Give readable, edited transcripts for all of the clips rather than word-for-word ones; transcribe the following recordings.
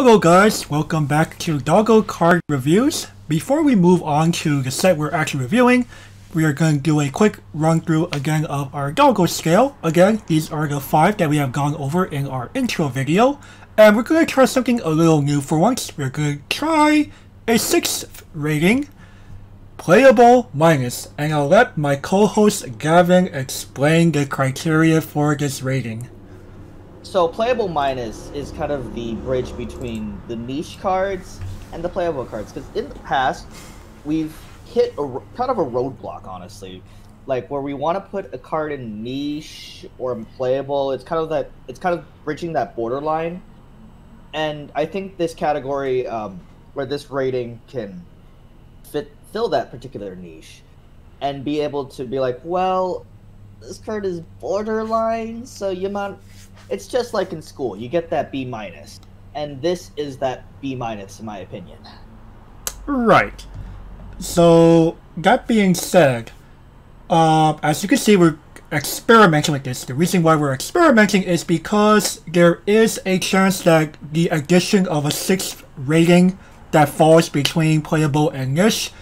Hello guys, welcome back to Doggo Card Reviews. Before we move on to the set we're actually reviewing, we are going to do a quick run through again of our Doggo scale. Again, these are the 5 that we have gone over in our intro video. And we're going to try something a little new for once. We're going to try a 6th rating, Playable minus. And I'll let my co-host Gavin explain the criteria for this rating. So playable minus is kind of the bridge between the niche cards and the playable cards. Because in the past, we've hit kind of a roadblock, honestly. Like where we want to put a card in niche or playable, it's kind of bridging that borderline. And I think this category, where this rating can fill that particular niche, and be able to be like, well, this card is borderline, so you might. It's just like in school, you get that B minus, and this is that B minus in my opinion. Right. So that being said, as you can see, we're experimenting with this. The reason why we're experimenting is because there is a chance that the addition of a 6th rating that falls between playable and niche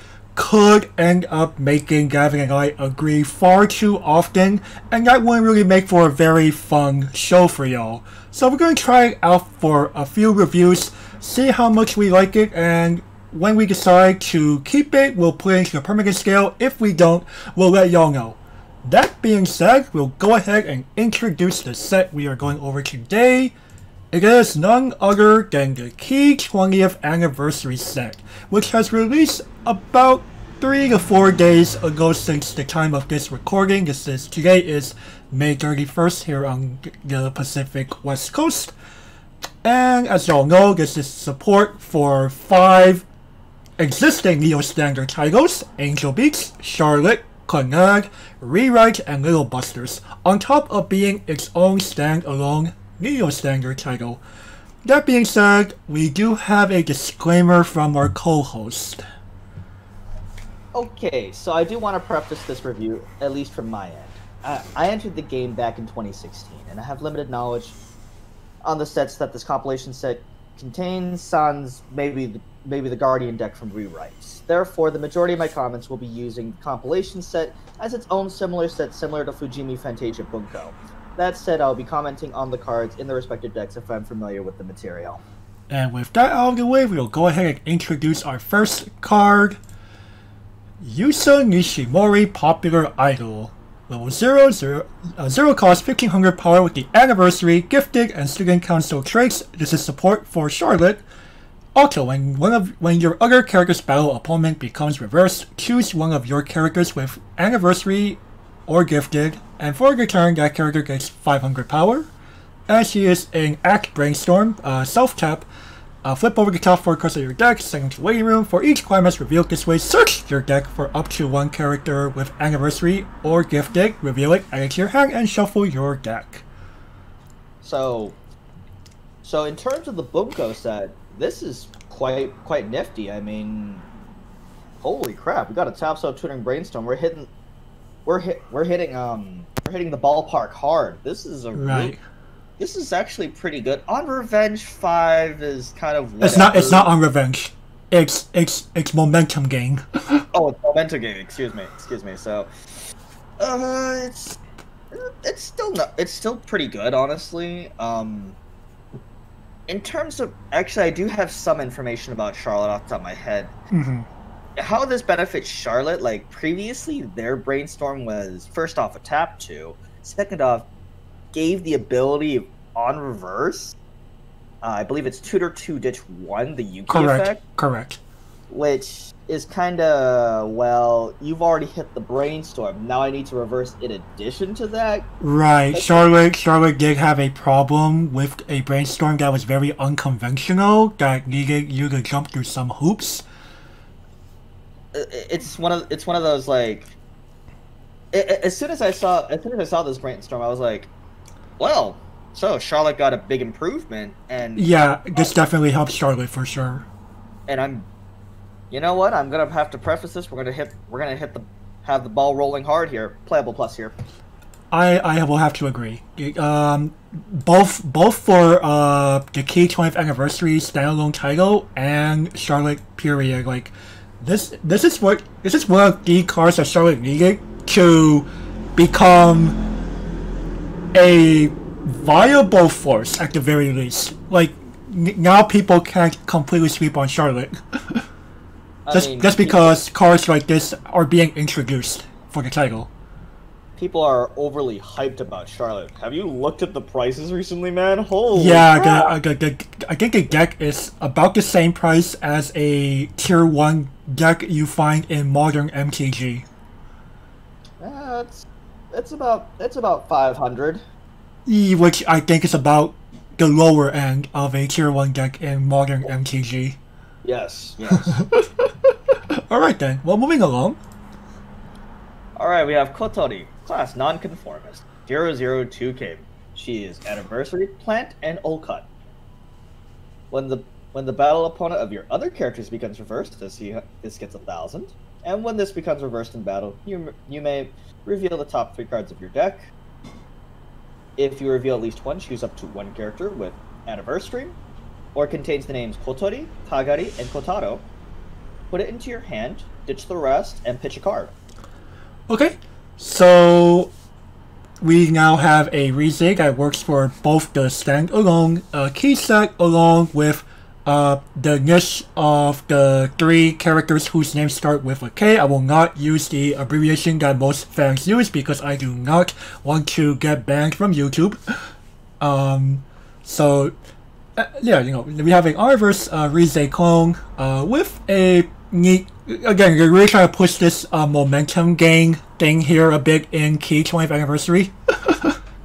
could end up making Gavin and I agree far too often, and that wouldn't really make for a very fun show for y'all. So we're going to try it out for a few reviews, see how much we like it, and when we decide to keep it, we'll put it into the permanent scale. If we don't, we'll let y'all know. That being said, we'll go ahead and introduce the set we are going over today. It is none other than the Key 20th Anniversary set, which has released about 3 to 4 days ago since the time of this recording. Today is May 31st here on the Pacific West Coast. And as y'all know, this is support for 5 existing Neo Standard titles: Angel Beats, Charlotte, Clannad, Rewrite, and Little Busters, on top of being its own standalone Neo Standard title. That being said, we do have a disclaimer from our co-host. Okay, so I do want to preface this review, at least from my end. I entered the game back in 2016, and I have limited knowledge on the sets that this compilation set contains, sans maybe the Guardian deck from Rewrites. Therefore, the majority of my comments will be using the compilation set as its own similar set, similar to Fujimi Fantasia Bunko. That said, I'll be commenting on the cards in the respective decks if I'm familiar with the material. And with that out of the way, we'll go ahead and introduce our first card, Yusa Nishimori, Popular Idol. Level 0, cost 1500 power with the Anniversary, Gifted, and Student Council traits. This is support for Charlotte. Also, when your other character's battle opponent becomes reversed, choose one of your characters with Anniversary or Gifted, and for your turn, that character gets 500 power. And she is in Act Brainstorm, self-tap. Flip over the top 4 cards of your deck, send them to the waiting room. For each climax revealed this way, search your deck for up to 1 character with Anniversary or Gifted, reveal it, add it to your hand, and shuffle your deck. So in terms of the Bunko set, this is quite nifty. I mean, holy crap! We got a top so tutoring brainstorm. We're hitting the ballpark hard. This is right. This is actually pretty good. On Revenge 5 is kind of whatever. It's not on Revenge. It's momentum game. Oh, it's momentum game. Excuse me. So, it's still pretty good, honestly. In terms of, actually, I do have some information about Charlotte off the top of my head. Mm-hmm. How this benefits Charlotte, like previously, their brainstorm was first off a tap 2, second off, gave the ability on reverse. I believe it's tutor 2 ditch 1, the Yuki effect. Correct. Which is kind of, well, you've already hit the brainstorm. Now I need to reverse in addition to that. Right. Charlotte did have a problem with a brainstorm that was very unconventional, that needed you to jump through some hoops. It's one of those, like, as soon as I saw this brainstorm, I was like, well, so Charlotte got a big improvement, and yeah, this definitely helps Charlotte for sure. And you know what? I'm gonna have to preface this. We're gonna have the ball rolling hard here. Playable plus here. I will have to agree. Both for the Key 20th Anniversary standalone title and Charlotte period, like this is one of the cards that Charlotte needed to become a viable force at the very least. Like now people can't completely sweep on Charlotte. just because cards like this are being introduced for the title. People are overly hyped about Charlotte. Have you looked at the prices recently, man? Holy yeah, crap. I think the deck is about the same price as a tier 1 deck you find in modern MTG. It's about 500. Which I think is about the lower end of a tier 1 deck in modern MTG. Yes. Alright then, well, moving along. Alright, we have Kotori, class nonconformist, 002K. She is anniversary, plant, and old cut. When the battle opponent of your other characters becomes reversed, this gets 1,000. And when this becomes reversed in battle, you may reveal the top 3 cards of your deck. If you reveal at least one, choose up to one character with anniversary, or contains the names Kotori, Kagari, and Kotaro. Put it into your hand, ditch the rest, and pitch a card. Okay, so we now have a rezig that works for both the standalone key set along with the niche of the 3 characters whose names start with a K. I will not use the abbreviation that most fans use because I do not want to get banned from YouTube. Yeah, you know, we have an Arverse Rize clone with a neat. Again, you're really trying to push this momentum gain thing here a bit in Key 20th Anniversary.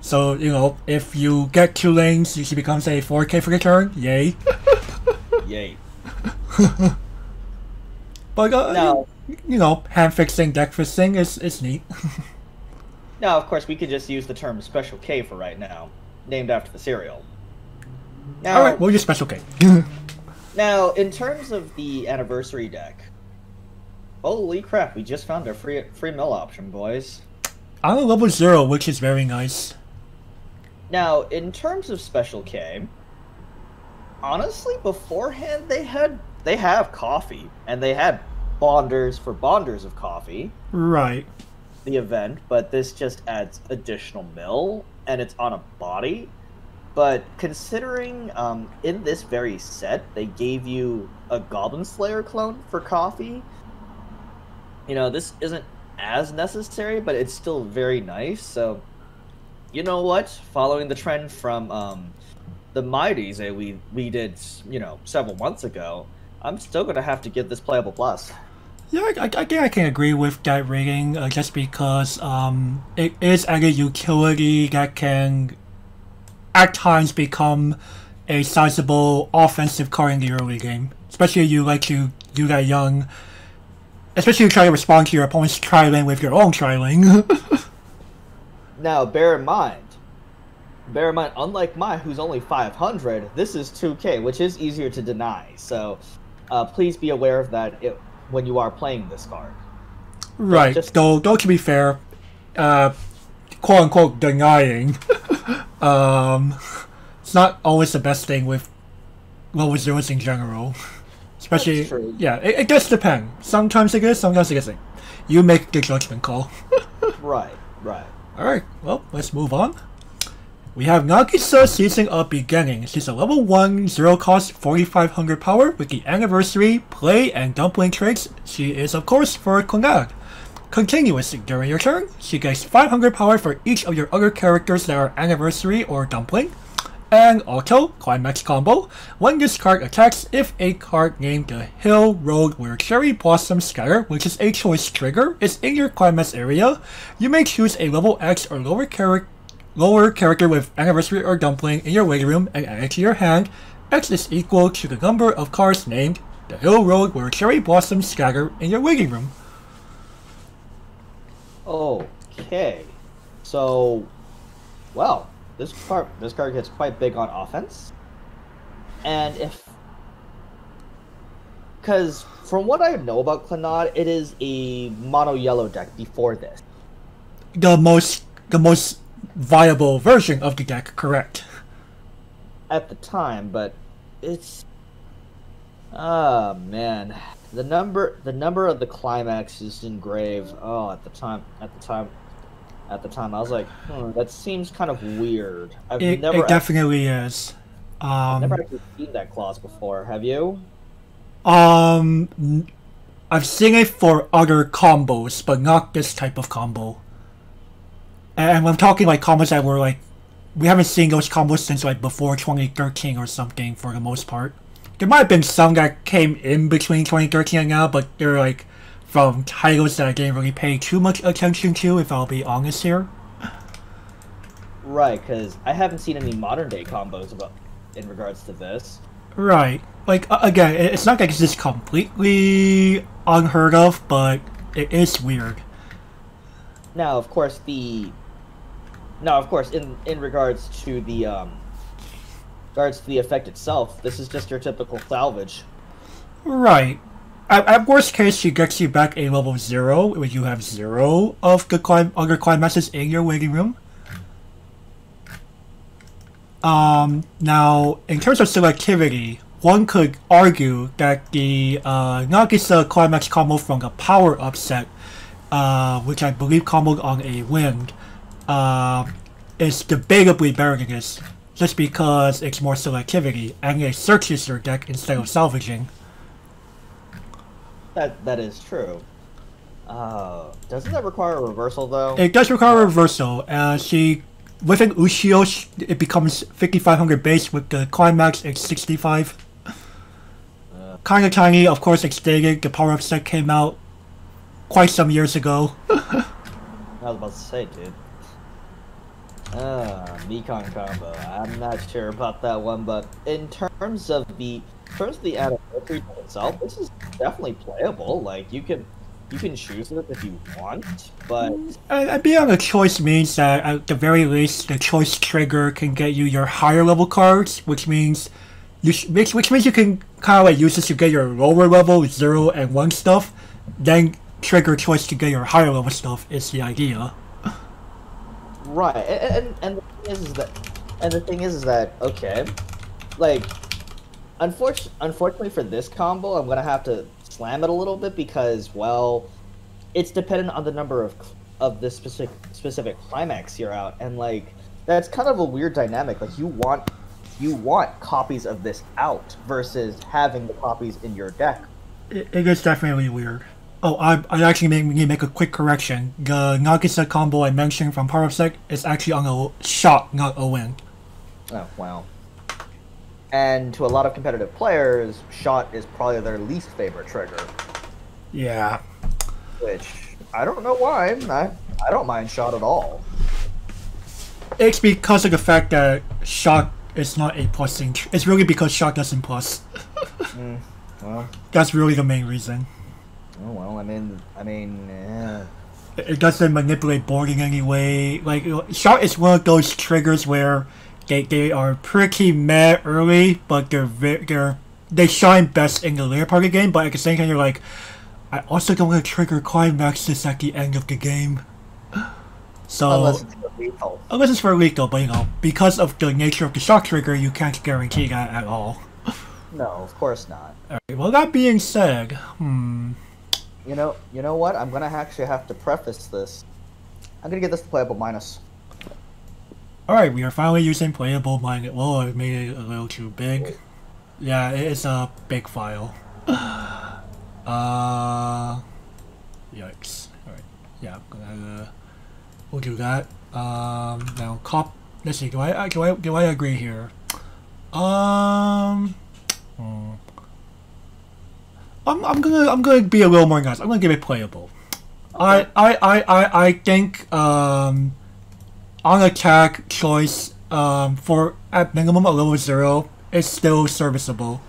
So, you know, if you get 2 lanes, she becomes a 4K for the turn. Yay. Yay. But, now, you know, hand fixing, deck fixing is neat. Now, of course, we could just use the term Special K for right now, named after the cereal. Now, alright, we'll use Special K. Now, in terms of the anniversary deck, holy crap, we just found a free mill option, boys. I'm on level 0, which is very nice. Now, in terms of Special K, honestly, beforehand they have coffee, and they had bonders for bonders of coffee. Right. The event, but this just adds additional mill, and it's on a body. But considering in this very set, they gave you a Goblin Slayer clone for coffee, you know, this isn't as necessary, but it's still very nice. So, you know what? Following the trend from the Mighties that we did, you know, several months ago, I'm still going to have to give this playable plus. Yeah, I can agree with that rating, just because it is a utility that can at times become a sizable offensive card in the early game. Especially if you like to do that young, especially if you try to respond to your opponent's tri-lane with your own tri-lane. Now, bear in mind, unlike mine, who's only 500, this is 2K, which is easier to deny. So, please be aware of that when you are playing this card. Right. Though to be fair, quote-unquote denying, it's not always the best thing with level zeros in general. Especially, yeah, it does depend. Sometimes it is, sometimes it isn't. You make the judgment call. Right. Alright, well, let's move on. We have Nagisa Season of Beginning. She's a level 1, 0 cost, 4500 power with the anniversary, play, and dumpling traits. She is, of course, for Konag. Continuously during your turn, she gets 500 power for each of your other characters that are anniversary or dumpling. And auto, climax combo, when this card attacks, if a card named the Hill Road where Cherry Blossom Scatter, which is a choice trigger, is in your climax area, you may choose a level X or lower character with anniversary or dumpling in your waiting room and add it to your hand. X is equal to the number of cards named the Hill Road where Cherry Blossom Scatter in your waiting room. Okay, so, well, this card gets quite big on offense, and because from what I know about Clannad, it is a mono yellow deck before this. The most viable version of the deck, correct? At the time, but it's oh man, the number of the climax is engraved. Oh, at the time, I was like, that seems kind of weird. It definitely is. I've never actually seen that clause before. Have you? I've seen it for other combos, but not this type of combo. And I'm talking like combos that were like, we haven't seen those combos since like before 2013 or something for the most part. There might have been some that came in between 2013 and now, but they're like from titles that I didn't really pay too much attention to, if I'll be honest here. Right, because I haven't seen any modern day combos in regards to this. Right. Like, again, it's not like it's just completely unheard of, but it is weird. Now, of course, in regards to the effect itself, this is just your typical salvage. Right. At worst case, she gets you back a level 0, where you have 0 of the other climaxes in your waiting room. Now, in terms of selectivity, one could argue that the Nagisa climax combo from the power-up set, which I believe comboed on a wind, is debatably better than this, just because it's more selectivity, and it searches your deck instead of salvaging. That is true. Doesn't that require a reversal, though? It does require a reversal. With an Ushio, it becomes 5,500 base. With the climax, it's 65. Kinda tiny, of course, it's dated. The power-up set came out quite some years ago. I was about to say, dude. Mekon combo. I'm not sure about that one, but in terms of the anniversary itself, this is definitely playable. Like, you can choose it if you want, but Being on a choice means that at the very least, the choice trigger can get you your higher level cards, which means you can kind of like use this to get your lower level 0 and 1 stuff, then trigger choice to get your higher level stuff is the idea. Right, and the thing is that okay, like unfortunately for this combo, I'm gonna have to slam it a little bit because, well, it's dependent on the number of this specific climax you're out, and like that's kind of a weird dynamic. Like you want copies of this out versus having the copies in your deck. It is definitely weird. Oh, I actually need to make a quick correction. The Nagisa combo I mentioned from Power Up Set is actually on a shot, not a win. Oh, wow. And to a lot of competitive players, shot is probably their least favorite trigger. Yeah. Which, I don't know why. I don't mind shot at all. It's because of the fact that shot is not a plussing. It's really because shot doesn't plus. Well. That's really the main reason. Oh well, I mean, yeah. It doesn't manipulate board in any way. Like, shot is one of those triggers where they are pretty meh early, but they shine best in the later part of the game. But at the same time, you're like, I also don't want to trigger climaxes at the end of the game. So unless it's for lethal. Unless it's for lethal, but you know, because of the nature of the shot trigger, you can't guarantee that at all. No, of course not. Alright, well that being said, You know what? I'm gonna actually have to preface this. I'm gonna get this to playable minus. Alright, we are finally using playable minus. Well, I made it a little too big. Yeah, it is a big file. Yikes. Alright, yeah, we'll do that. Now let's see, do I agree here? I'm gonna be a little more nice. I'm gonna give it playable. Okay. I think on attack choice for at minimum a level 0 is still serviceable.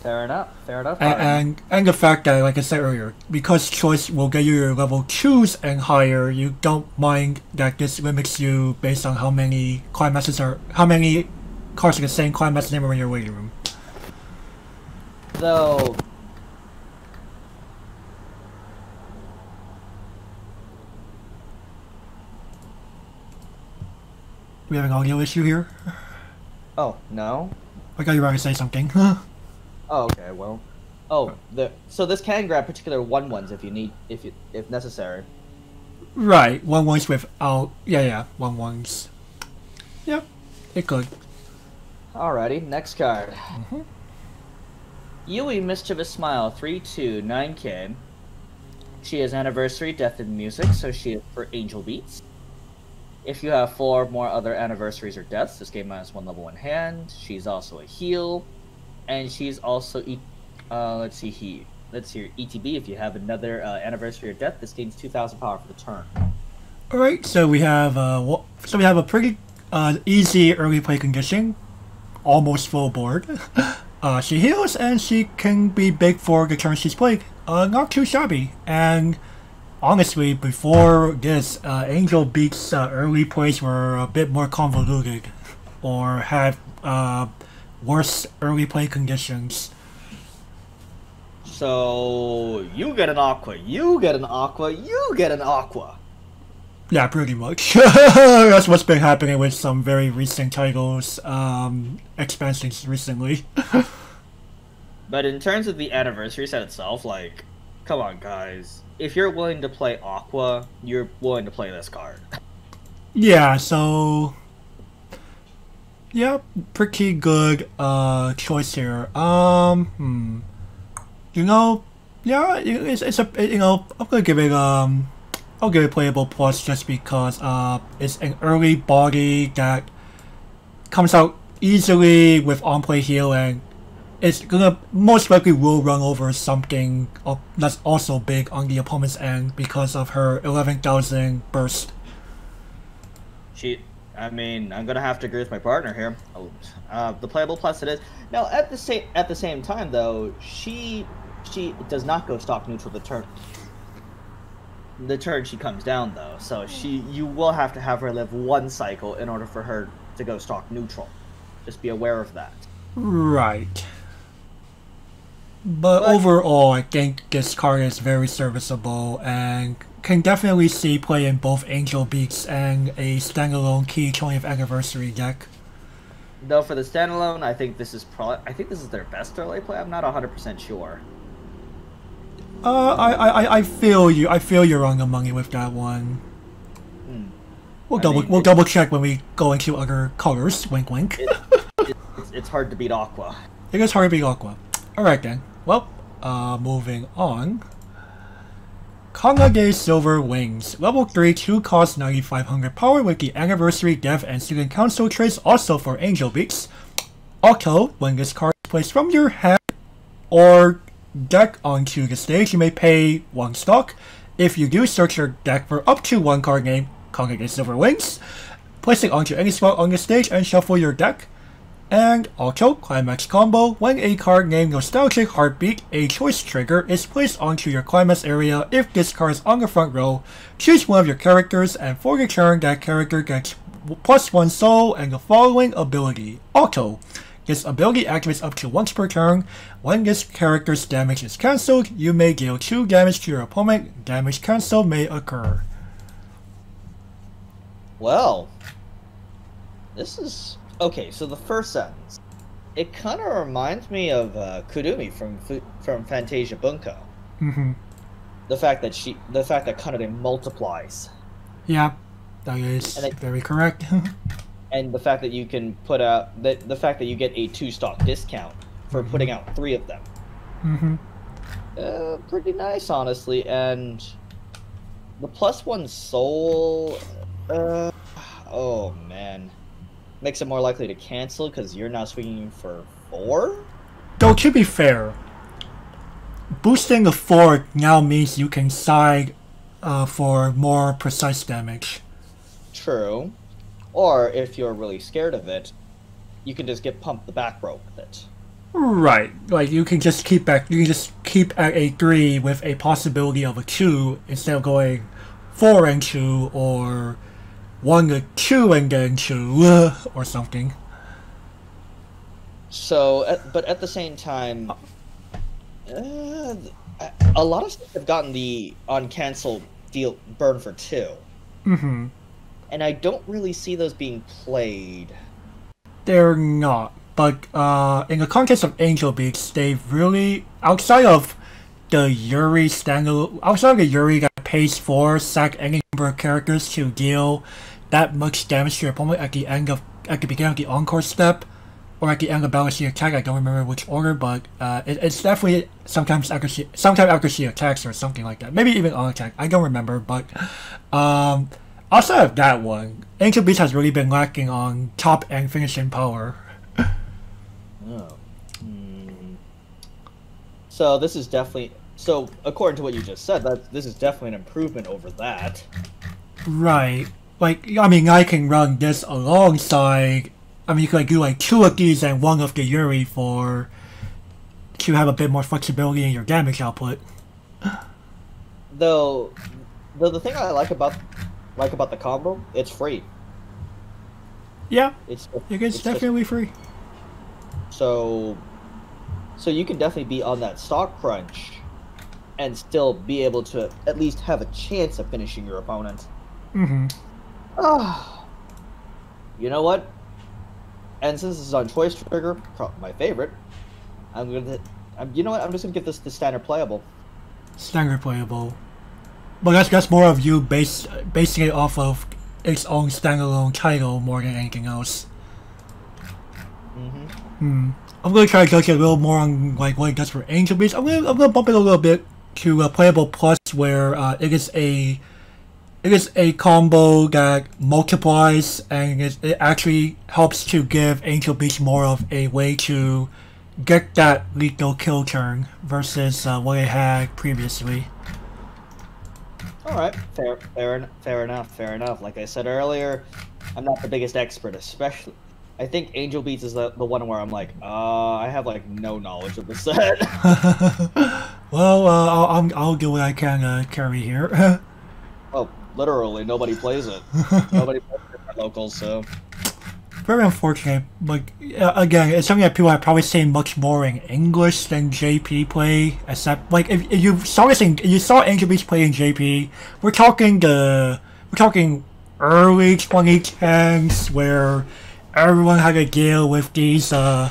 Fair enough. And the fact that, like I said earlier, because choice will get you your level 2s and higher, you don't mind that this limits you based on how many cards are the same climax number in your waiting room. Though, We have an audio issue here. Oh, no? I thought you were going to say something. Oh, okay, well. Oh, so this can grab particular 1/1s if necessary. Right, 1/1s without... Yeah, 1/1s. Yep, it could. Alrighty, next card. Yui Mischievous Smile 3/2 9K. She has Anniversary, Death in Music, so she is for Angel Beats. If you have 4 more other anniversaries or deaths, this game has 1 level in hand. She's also a heal, and she's also let's see here, ETB. If you have another anniversary or death, this gains 2,000 power for the turn. All right, so we have a pretty easy early play condition, almost full board. She heals and she can be big for the turn she's played. Not too shabby. And honestly, before this, Angel Beats early plays were a bit more convoluted, or had worse early play conditions. So you get an Aqua, you get an Aqua, you get an Aqua. Yeah, pretty much. That's what's been happening with some very recent titles, expansions recently. But in terms of the anniversary set itself, like, come on, guys. If you're willing to play Aqua, you're willing to play this card. Yeah, so... Yeah, pretty good choice here. You know, yeah, it's a, you know, I'm gonna give it, I'll give it playable plus just because it's an early body that comes out easily with on-play heal, and it's gonna most likely will run over something that's also big on the opponent's end because of her 11,000 burst. I mean, I'm gonna have to agree with my partner here. The playable plus it is. Now, at the same time though, she does not go stock neutral the turn she comes down though, so you will have to have her live 1 cycle in order for her to go stock neutral. Just be aware of that. Right. But overall, I think this card is very serviceable and can definitely see play in both Angel Beats and a standalone Key 20th Anniversary deck. Though for the standalone, I think this is their best early play. I'm not 100% sure. I feel you. I feel you're on the money with that one. We'll double check when we go into other colors. Wink, wink. It's hard to beat Aqua. It is hard to beat Aqua. All right then. Well, moving on. Kangage Silver Wings, level 3, 2 cost 9,500 power with the Anniversary, Death, and Student Council traits, also for Angel Beats. Also, when this card is placed from your hand or deck onto the stage, you may pay 1 stock. If you do, search your deck for up to 1 card named Kangage Silver Wings, place it onto any spot on the stage and shuffle your deck. And also, Climax Combo, when a card named Nostalgic Heartbeat, a choice trigger, is placed onto your climax area. If this card is on the front row, choose one of your characters, and for the turn, that character gets +1 soul and the following ability. Also, this ability activates up to once per turn. When this character's damage is cancelled, you may deal 2 damage to your opponent. Damage cancel may occur. Well, this is... Okay, so the first sentence, it kind of reminds me of Kurumi from Fantasia Bunko. The fact that Kanade multiplies. Yeah, that is very correct. And the fact that you can put out the fact that you get a 2-stock discount for putting out 3 of them. Pretty nice, honestly. And the +1 soul. Oh man. Makes it more likely to cancel because you're now swinging for 4? Though to be fair, boosting the 4 now means you can side for more precise damage. True. Or if you're really scared of it, you can just get pumped the back row with it. Right. Like you can just keep back. You can just keep at a 3 with a possibility of a 2 instead of going 4 and 2 or 1 to 2 and then 2 or something. So, but at the same time, a lot of stuff have gotten the on cancel deal burn for 2. and I don't really see those being played. They're not. But in the context of Angel Beats, they've really, outside of the Yuri standalone, outside of the Yuri that pays 4, sack any number of characters to deal that much damage to your opponent at the beginning of the encore step, or at the end of battle she attack. I don't remember which order, but it's definitely sometimes after she attacks or something like that. Maybe even on attack. I don't remember, but outside of that one, Angel Beast has really been lacking on top end finishing power. Oh. So this is definitely, so according to what you just said, this is definitely an improvement over that. Right. Like, I mean, I can run this alongside. I mean, you could like, do like 2 of these and 1 of the Yuri to have a bit more flexibility in your damage output. Though the thing I like about the combo, it's free. Yeah, it's definitely free. So you can definitely be on that stock crunch and still be able to at least have a chance of finishing your opponent. Mm-hmm. You know what? And since this is on Choice Trigger, my favorite, you know what? I'm just gonna give this the standard playable. Standard playable. But that's more of you basing it off of its own standalone title more than anything else. Mm-hmm. I'm gonna try to judge it a little more on like what it does for Angel Beast. I'm gonna bump it a little bit to a playable plus, where it is a combo that multiplies, and it actually helps to give Angel Beast more of a way to get that lethal kill turn versus what it had previously. Alright, fair enough. Like I said earlier, I'm not the biggest expert, especially. I think Angel Beats is the one where I'm like, I have like no knowledge of the set. Well, I'll do what I can carry here. Well, literally, nobody plays it. Nobody plays it at locals, so. Very unfortunate. Like again, it's something that people have probably seen much more in English than JP play. Except like if you saw Angel Beats play in JP, we're talking early 2010s where everyone had to deal with these 1-1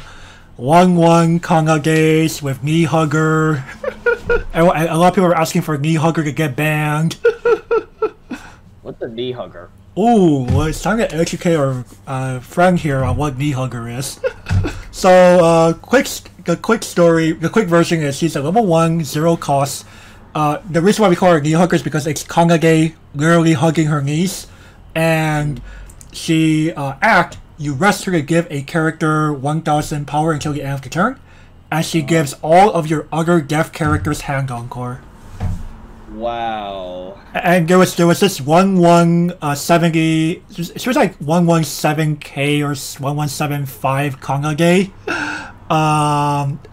Kangades with knee hugger. And a lot of people are asking for knee hugger to get banned. What's a knee hugger? Ooh, well, it's time to educate our friend here on what knee hugger is. So, the quick version is she's a level 1, 0 cost. The reason why we call her knee hugger is because it's Kangage literally hugging her knees. And she, you rest her to give a character 1000 power until the end of the turn. And she gives all of your other deaf characters hand encore. Wow. And there was this 1170. She was like 117k or 1175 Kangage.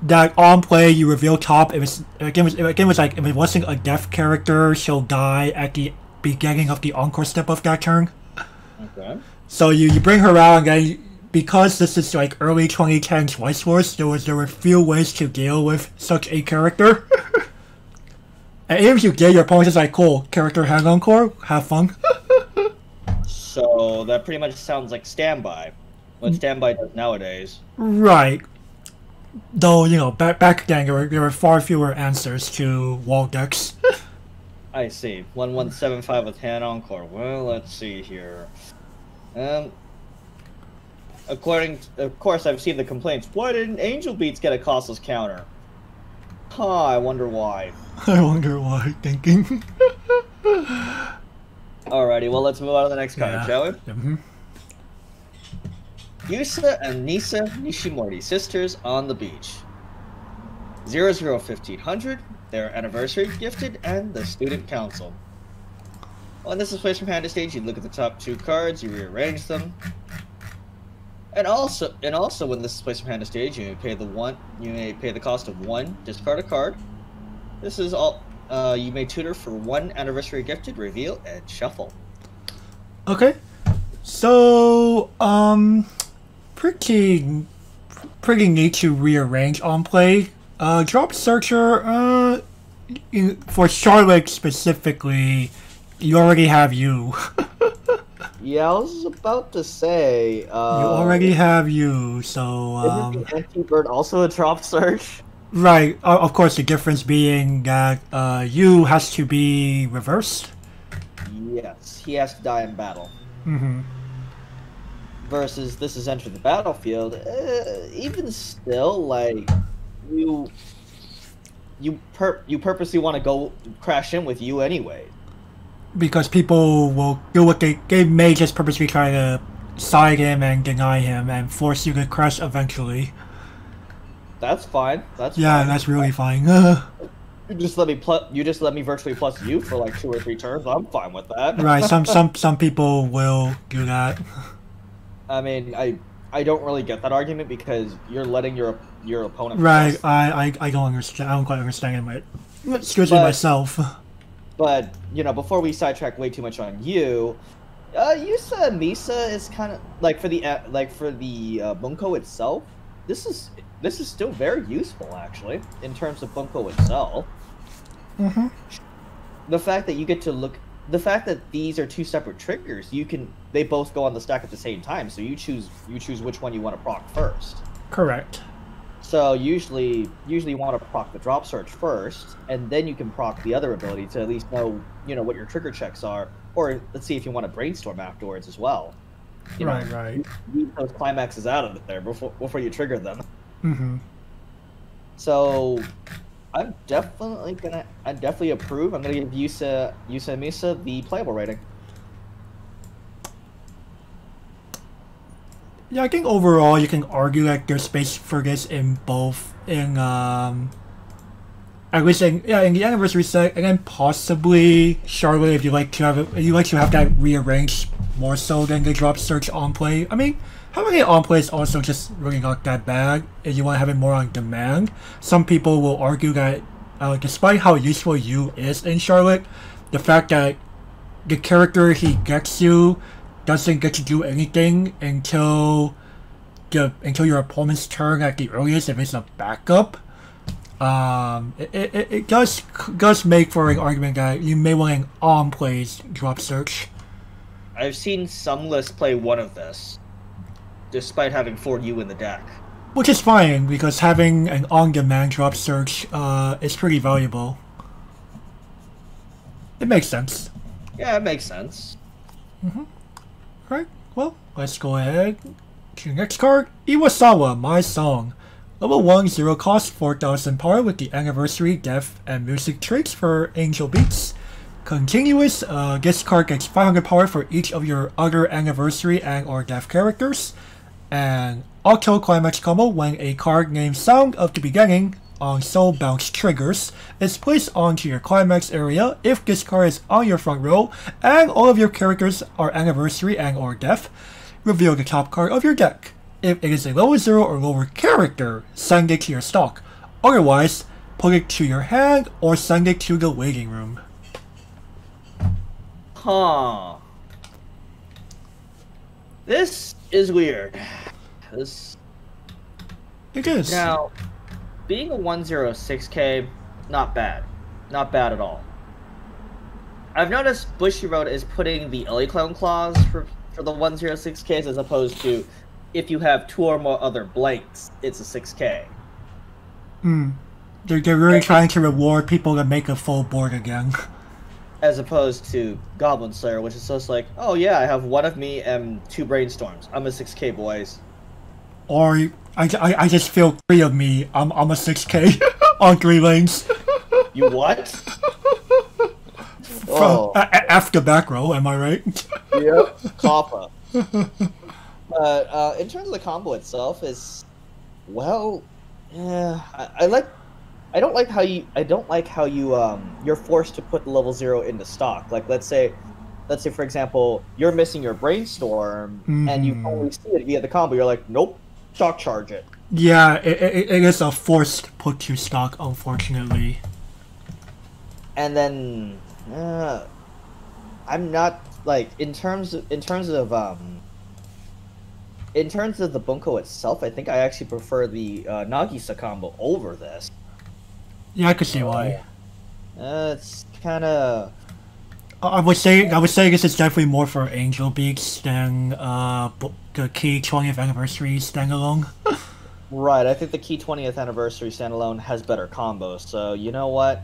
That on play you reveal top. It was like if it wasn't a deaf character, she'll die at the beginning of the encore step of that turn. Okay. So you bring her out, and then because this is like early 2010s Weiss Schwarz, there were few ways to deal with such a character. And even if you get your opponent is like, cool, character hand encore, have fun. So that pretty much sounds like standby. What standby does nowadays. Right. Though, you know, back then there were far fewer answers to wall decks. I see. 1175 with hand encore. Well, let's see here. Of course, I've seen the complaints. Why didn't Angel Beats get a costless counter? Huh, I wonder why. I wonder why, thinking. Alrighty, well, let's move on to the next card, shall we? Mm-hmm. Yusa and Nisa Nishimori, sisters on the beach. 001500, their anniversary gifted, and the student council. When this is placed from hand to stage, you look at the top 2 cards, you rearrange them. And also when this is placed from hand to stage, you may pay the cost of 1, discard a card. This is all you may tutor for 1 anniversary gifted, reveal, and shuffle. Okay. So pretty neat to rearrange on play. Drop Searcher, for Charlotte specifically, you already have you. Yeah, I was about to say. You already have you, so Isn't the anti-bird also a drop search? right. Of course, the difference being that you has to be reversed. Yes, he has to die in battle. Mm-hmm. Versus this is enter the battlefield. Even still, like you purposely want to go crash in with you anyway. Because people will do what they may just purposely try to side him and deny him and force you to crash eventually. That's fine. That's yeah, fine. that's really fine. You just let me virtually plus you for like 2 or 3 turns. I'm fine with that. Right. Some people will do that. I mean, I don't really get that argument because you're letting your opponent. Right. Plus. I don't understand. I don't quite understand it. Especially myself. But before we sidetrack way too much on you, Yusa Misa is kind of like for the bunko itself. This is still very useful actually in terms of bunko itself. Mm-hmm. The fact that these are 2 separate triggers, they both go on the stack at the same time. So you choose which one you want to proc first. Correct. So usually you want to proc the drop search first, and then you can proc the other ability to at least know what your trigger checks are, or let's see if you want to brainstorm afterwards as well. Right. Leave those climaxes out of there before you trigger them. Mm-hmm. So I definitely approve. I'm gonna give Yusa Misa the playable rating. Yeah, I think overall you can argue that there's space for this in both at least in the anniversary set, and then possibly Charlotte if you like to have that rearranged more so than the drop search on play. I mean, having it on play is also just really not that bad if you want to have it more on demand. Some people will argue that despite how useful you is in Charlotte, the fact that the character he gets you doesn't get to do anything until your opponent's turn at the earliest if it's a backup. It does make for an argument that you may want an on-plays drop search. I've seen some lists play one of this, despite having 4U in the deck. Which is fine, because having an on-demand drop search is pretty valuable. It makes sense. Yeah, it makes sense. Mm-hmm. Alright, well, let's go ahead to the next card. Iwasawa, My Song. Level 1, 0 cost, 4,000 power with the anniversary, death, and music traits for Angel Beats. Continuous, this card gets 500 power for each of your other anniversary and or death characters. And auto climax combo when a card named Sound of the Beginning on Soul Bounce triggers is placed onto your climax area if this card is on your front row and all of your characters are anniversary and or death. Reveal the top card of your deck. If it is a level 0 or lower character, send it to your stock. Otherwise, put it to your hand or send it to the waiting room. Huh. This is weird. It is. Now, being a 106k, not bad. Not bad at all. I've noticed Bushiroad is putting the Ellie Clone clause for the 106ks as opposed to if you have 2 or more other blanks, it's a 6k. They're really trying to reward people that make a full board again. As opposed to Goblin Slayer, which is just like, oh yeah, I have 1 of me and 2 brainstorms. I'm a 6k, boys. Or I just feel 3 of me. I'm a 6k on 3 lanes. You what? After back row, am I right? Yep. Kappa. But in terms of the combo itself, is I don't like how you you're forced to put the level 0 into stock. Like let's say for example you're missing your brainstorm and you only see it via the combo. You're like, nope, stock charge it. Yeah, it is a forced put to stock, unfortunately. And then I'm not like in terms of the bunko itself, I think I actually prefer the Nagisa combo over this. Yeah, I could see why. It's kind of I would say this is definitely more for Angel Beats than the Key 20th Anniversary standalone. Right, I think the Key 20th Anniversary standalone has better combos, so you know what?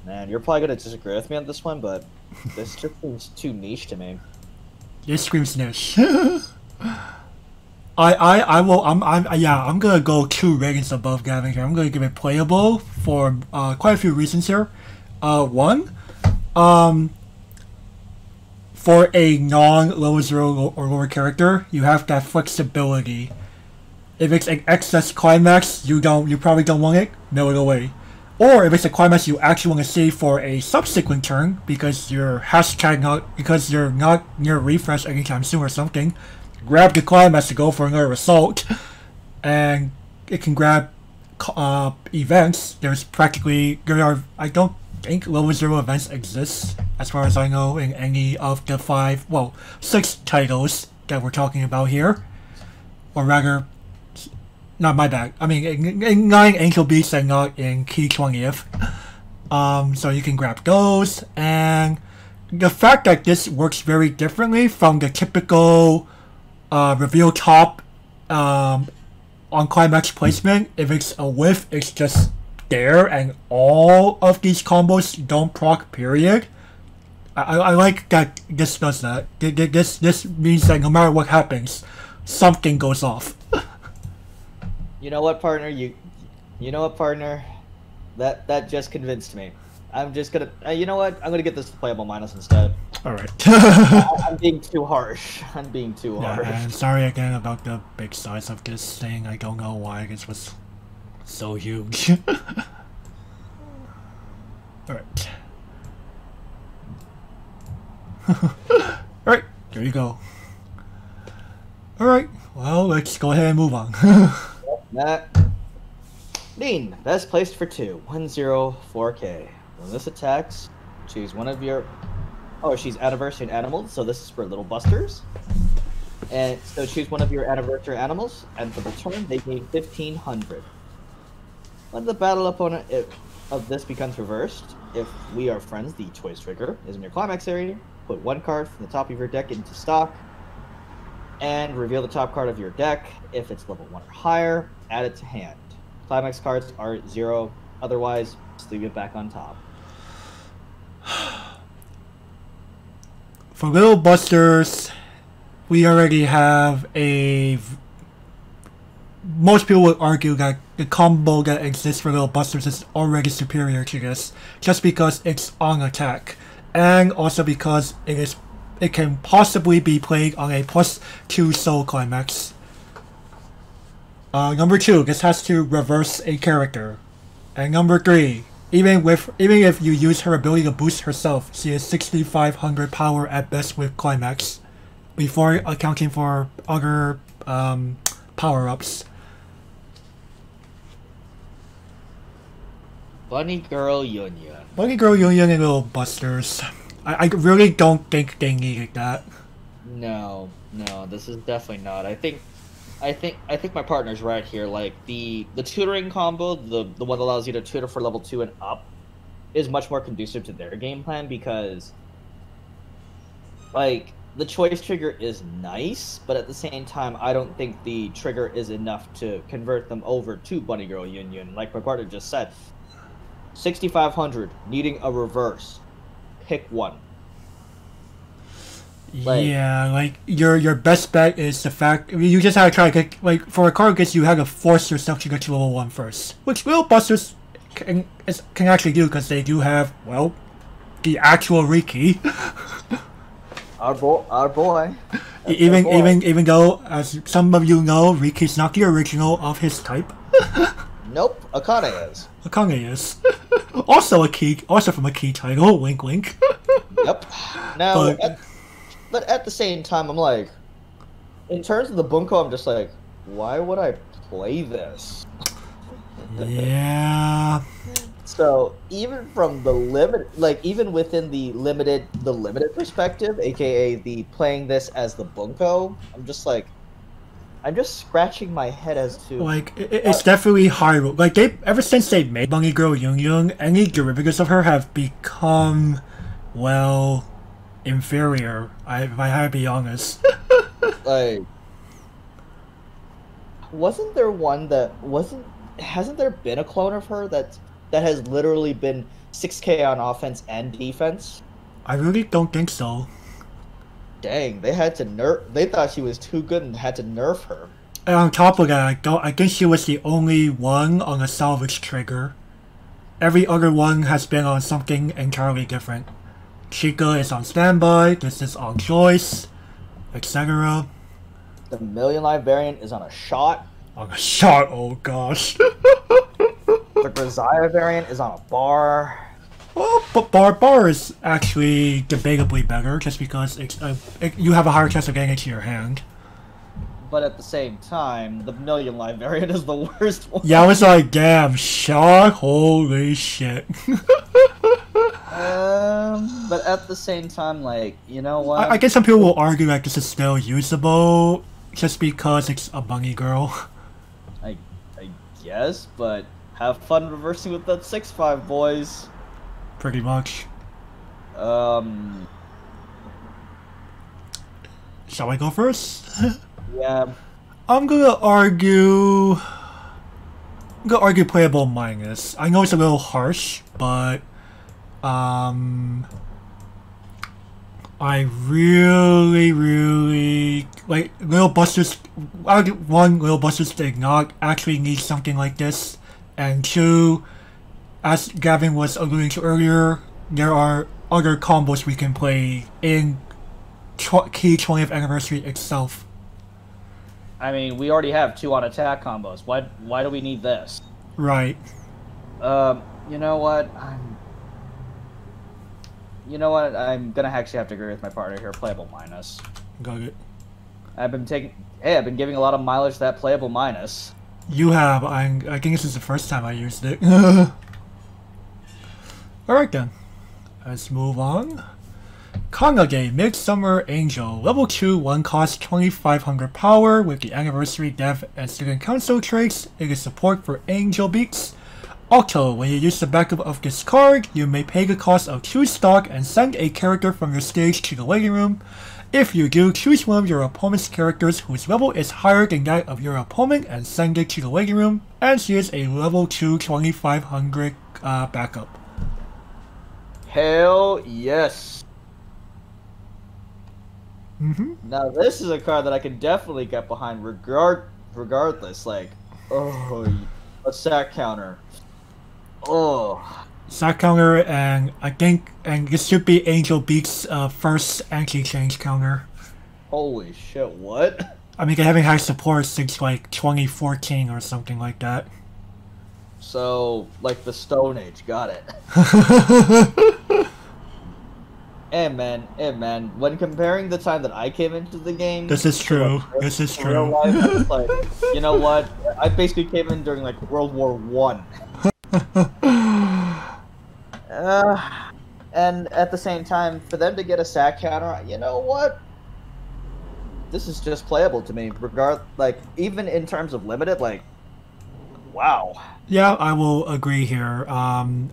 Man, you're probably gonna disagree with me on this one, but this just seems too niche to me. This screams niche. I'm gonna go 2 ratings above Gavin here. I'm gonna give it playable for quite a few reasons here. One, for a non-level 0 or lower character, you have that flexibility. If it's an excess climax, you probably don't want it, mail it away. Or if it's a climax you actually want to save for a subsequent turn because you're not near refresh anytime soon or something, grab the climax to go for another assault, and it can grab events. I don't think level 0 events exist, as far as I know, in any of the 6 titles that we're talking about here. Or rather, not my bad. I mean, in 9 Angel Beats and not in Key 20th. So you can grab those, and the fact that this works very differently from the typical reveal top on climax placement. If it's a whiff, it's just there, and all of these combos don't proc, period. I like that this does that. This means that no matter what happens, something goes off. You know what, partner? You know what, partner? That just convinced me. I'm just gonna. You know what? I'm gonna get this to playable minus instead. All right. I'm being too harsh. I'm being too harsh. And sorry again about the big size of this thing. I don't know why this was so huge. All right. All right. There you go. All right. Well, let's go ahead and move on. That Dean, best placed for 2, 104K. When this attacks, choose one of your. Oh, she's anniversary animals, so this is for little busters. And so choose one of your anniversary animals, and for the turn they gain 1500. When the battle opponent of this becomes reversed, if we are friends, the choice trigger is in your climax area. Put 1 card from the top of your deck into stock, and reveal the top card of your deck. If it's level 1 or higher, add it to hand. Climax cards are 0, otherwise, just leave it back on top. For Little Busters, we already have a... Most people would argue that the combo that exists for Little Busters is already superior to this, just because it's on attack, and also because it can possibly be played on a +2 soul climax. Number 2, this has to reverse a character. And number 3, even if you use her ability to boost herself, she is 6500 power at best with climax, before accounting for other power-ups. Bunny Girl Union. Bunny Girl Union and Little Busters. I really don't think they needed that. No, this is definitely not. I think my partner's right here. Like the tutoring combo, the one that allows you to tutor for level 2 and up, is much more conducive to their game plan, because like the choice trigger is nice, but at the same time I don't think the trigger is enough to convert them over to Bunny Girl Union. Like my partner just said, 6500 needing a reverse. Pick one. Like your best bet is the fact you just have to try to get, like, for a card gets you have to force yourself to get to level 1 first, which Little Busters can actually do, because they do have, well, the actual Riki. Our boy. Even though, as some of you know, Riki's not the original of his type. Nope, Akane is. Akane is. Also from a key title, wink wink. Yep. Now, but at the same time, I'm like, in terms of the Bunko, I'm just like, why would I play this? Yeah. So even from the limit, like even within the limited perspective, aka the playing this as the Bunko, I'm just scratching my head as to, like, it's definitely hard. Like, ever since they made Bunny Girl Union, any derivatives of her have become well, inferior, if I have to be honest. Like, wasn't there one that wasn't? Hasn't there been a clone of her that has literally been 6K on offense and defense? I really don't think so. Dang, they had to nerf. They thought she was too good and had to nerf her. And on top of that, I think she was the only one on a salvage trigger. Every other one has been on something entirely different. Chica is on standby, this is on choice, etc. The Million Life variant is on a shot. On a shot, oh gosh. The Grazia variant is on a bar. Well, but bar is actually debatably better, just because you have a higher chance of getting it to your hand. But at the same time, the Million Life variant is the worst one. Yeah, I was like, damn, shot, holy shit. But at the same time, like, you know what? I guess some people will argue that this is still usable, just because it's a bunny girl. I guess, but have fun reversing with that 6-5, boys. Pretty much. Shall I go first? Yeah. I'm gonna argue playable minus. I know it's a little harsh, but I really like Little Busters. One, Little Busters did not actually need something like this, and two, as Gavin was alluding to earlier, there are other combos we can play in Key 20th Anniversary itself. I mean, we already have 2 on attack combos. Why do we need this? Right. You know what? I'm gonna actually have to agree with my partner here. Playable minus. Got it. I've been giving a lot of mileage to that playable minus. You have. I think this is the first time I used it. Alright then. Let's move on. Kangage Midsummer Angel. Level 2, 1 cost 2500 power with the Anniversary Death and Student Council traits. It is support for Angel Beats. Also, when you use the backup of this card, you may pay the cost of 2 stock and send a character from your stage to the waiting room. If you do, choose one of your opponent's characters whose level is higher than that of your opponent and send it to the waiting room, and she is a level 2 2500 backup. Hell yes. Now this is a card that I can definitely get behind regardless. Like, oh, a sack counter. Oh. Sack counter, and I think, this should be Angel Beats' first anti-change counter. Holy shit, what? I mean, they haven't had support since like 2014 or something like that. So, like the Stone Age, got it. Hey man, when comparing the time that I came into the game... This is true, this is true. Real life, I was like, you know what? I basically came in during like World War I. And at the same time, for them to get a sack counter, you know what? This is just playable to me. Even in terms of limited, like, wow. Yeah, I will agree here.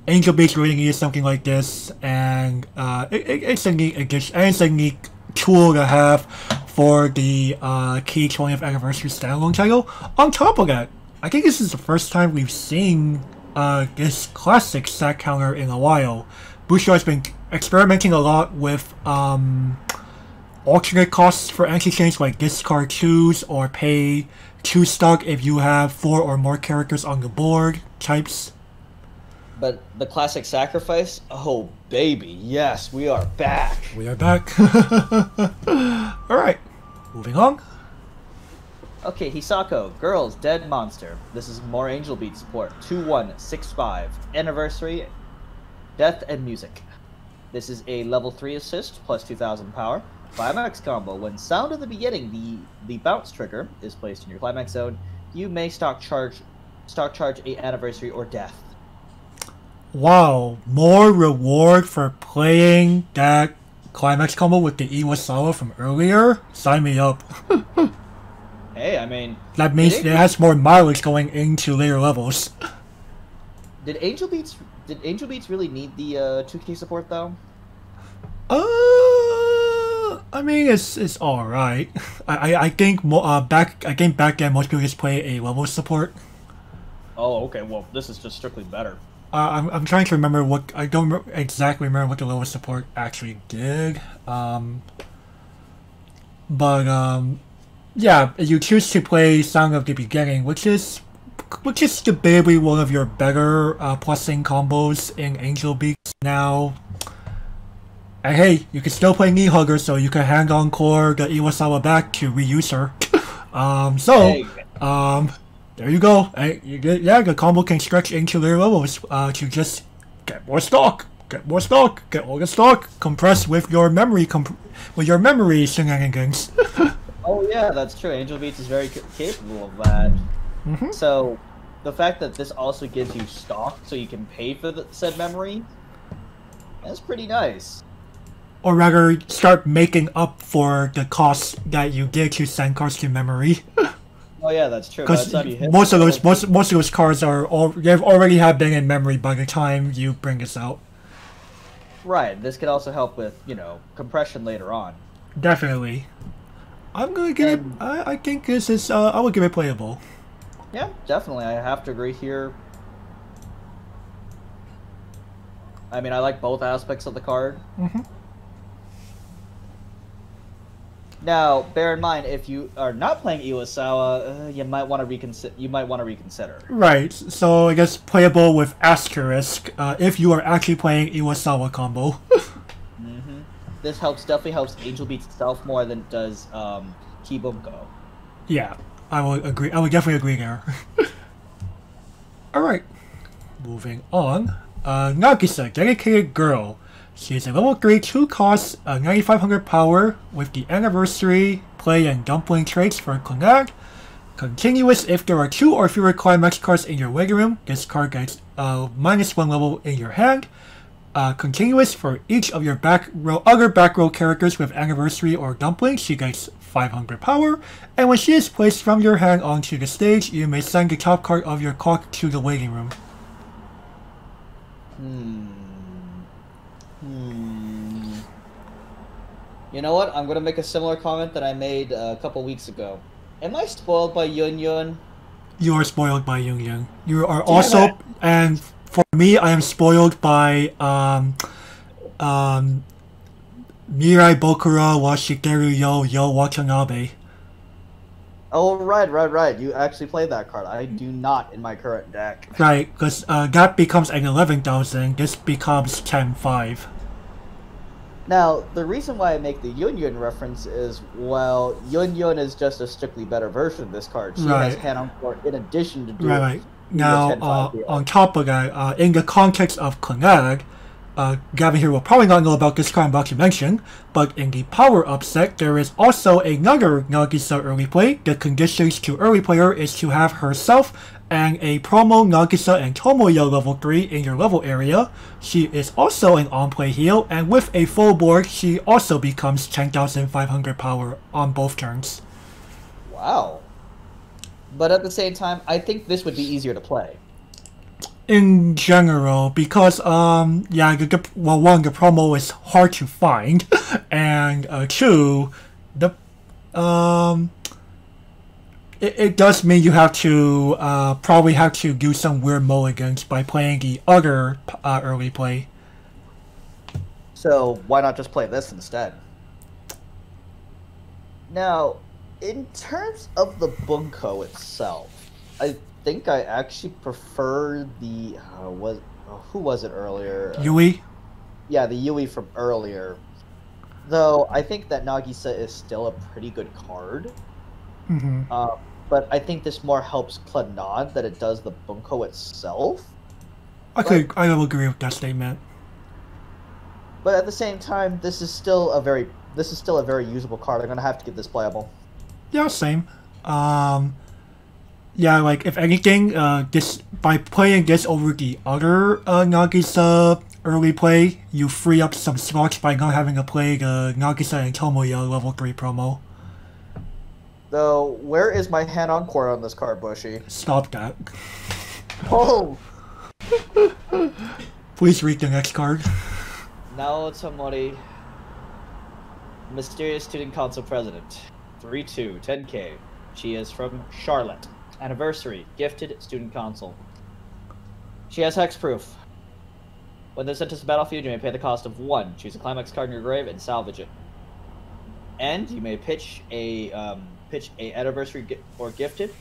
Angel Beats really needs something like this, and it's a neat addition, and it's a neat tool to have for the Key 20th Anniversary standalone title. On top of that, I think this is the first time we've seen this classic sack counter in a while. Bushido has been experimenting a lot with alternate costs for anti-change, like discard 2s or pay 2 stock if you have 4 or more characters on the board types. But the classic sacrifice? Oh baby, yes, we are back. We are back. Alright, moving on. Okay, Hisako, Girls, Dead Monster. This is more Angel Beat support. 2-1-6-5. Anniversary, Death and Music. This is a level 3 assist plus 2000 power. Climax combo. When sound at the beginning, the bounce trigger is placed in your climax zone. You may stock charge a anniversary or death. Wow, more reward for playing that climax combo with the Iwasawa from earlier? Sign me up. Hey, I mean... That means it has more mileage going into later levels. Did Angel Beats really need the 2K support, though? I mean, it's all right. I think back then most people just play a level support. Oh, okay. Well, this is just strictly better. I'm trying to remember what I don't exactly remember what the level support actually did. Yeah, you choose to play Sound of the Beginning, which is debatably one of your better plussing combos in Angel Beats now. And hey, you can still play Knee Hugger, so you can hand Encore the Iwasawa back to reuse her. There you go. Yeah, the combo can stretch into later levels to just get more stock, get all the stock, compress with your memory, shenanigans. Oh yeah, that's true. Angel Beats is very capable of that. Mm-hmm. So, the fact that this also gives you stock, so you can pay for said memory, that's pretty nice. Or rather, start making up for the cost that you get to send cards to memory. Oh yeah, that's true. Because most of those cards they've already have been in memory by the time you bring this out. Right. This could also help with compression later on. Definitely. I'm gonna give it. I think this is. I would give it playable. Yeah, definitely. I have to agree here. I mean, I like both aspects of the card. Mm-hmm. Now, bear in mind, if you are not playing Iwasawa, you might want to reconsider. Right. So I guess playable with asterisk if you are actually playing Iwasawa combo. Mm-hmm. This definitely helps Angel Beats itself more than it does Kibunko. Yeah, I would agree. I would definitely agree there. All right. Moving on. Nagisa, Dedicated Girl. She is a level 3 2-cost, 9500 power with the Anniversary, Play, and Dumpling traits for Connect. Continuous if there are 2 or fewer Climax cards in your waiting room. This card gets -1 level in your hand. Continuous for each of your other back row characters with Anniversary or Dumpling. She gets 500 power. And when she is placed from your hand onto the stage, you may send the top card of your clock to the waiting room. You know what? I'm gonna make a similar comment that I made a couple weeks ago. Am I spoiled by Yun Yun? You are spoiled by Yun Yun. You are also, and for me, I am spoiled by Mirai Bokura wa Shigeru yo Watanabe. Oh, right. You actually played that card. I do not in my current deck. Right, because that becomes an 11,000. This becomes 10,500. Now, the reason why I make the Yun Yun reference is, well, Yun Yun is just a strictly better version of this card. She has hand on court in addition to doing right. Now, on top of that, in the context of Connect, Gavin here will probably not know about this card I'm about to mention, but in the power up set, there is also another Nagisa early play. The conditions to early player is to have herself and a promo Nagisa and Tomoyo level 3 in your level area. She is also an on-play heal, and with a full board, she also becomes 10,500 power on both turns. Wow. But at the same time, I think this would be easier to play. In general, because one, the promo is hard to find, and two, it does mean you have to probably have to do some weird mulligans by playing the other early play. So why not just play this instead? Now, in terms of the bunko itself, I think I actually prefer the who was it earlier? Yui? Yeah, the Yui from earlier. Though I think that Nagisa is still a pretty good card. Mm-hmm. But I think this more helps Clannad than it does the bunko itself. I will agree with that statement. But at the same time, this is still a very usable card. I'm gonna have to get this playable. Yeah, same. Yeah, like if anything, by playing this over the other Nagisa early play, you free up some slots by not having to play the Nagisa and Tomoyo level 3 promo. Though, where is my hand on court on this card, Bushy? Stop that. Oh! Please read the next card. Now it's somebody. Mysterious Student Council President. 3-2, 10k. She is from Charlotte. Anniversary, Gifted Student Council. She has hexproof. When they're sent to the battlefield, you may pay the cost of 1. Choose a climax card in your grave and salvage it. And you may pitch a anniversary or gifted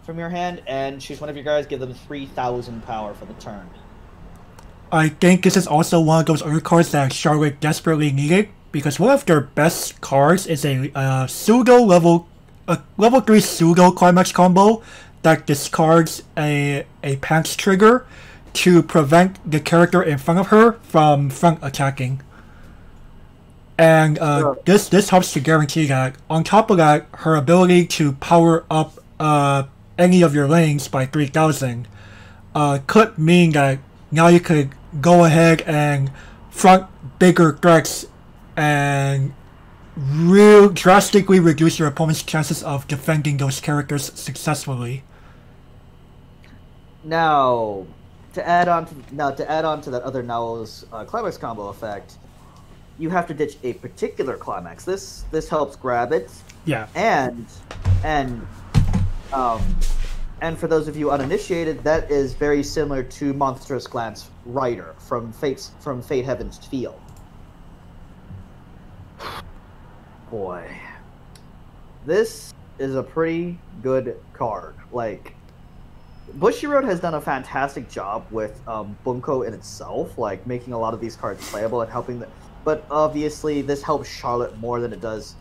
from your hand, and choose one of your guys. Give them 3,000 power for the turn. I think this is also one of those other cards that Charlotte desperately needed, because one of their best cards is a level 3 pseudo climax combo that discards a pants trigger to prevent the character in front of her from front attacking. And this helps to guarantee that, on top of that, her ability to power up any of your lanes by 3,000 could mean that now you could go ahead and front bigger threats and drastically reduce your opponent's chances of defending those characters successfully. Now, to add on to that other Nowell's climax combo effect, you have to ditch a particular climax. This helps grab it. Yeah. And for those of you uninitiated, that is very similar to Monstrous Glance Rider from Fate Heaven's Field. Boy, this is a pretty good card. Like, Bushiroad has done a fantastic job with Bunko in itself, like making a lot of these cards playable and helping them. But obviously, this helps Charlotte more than it does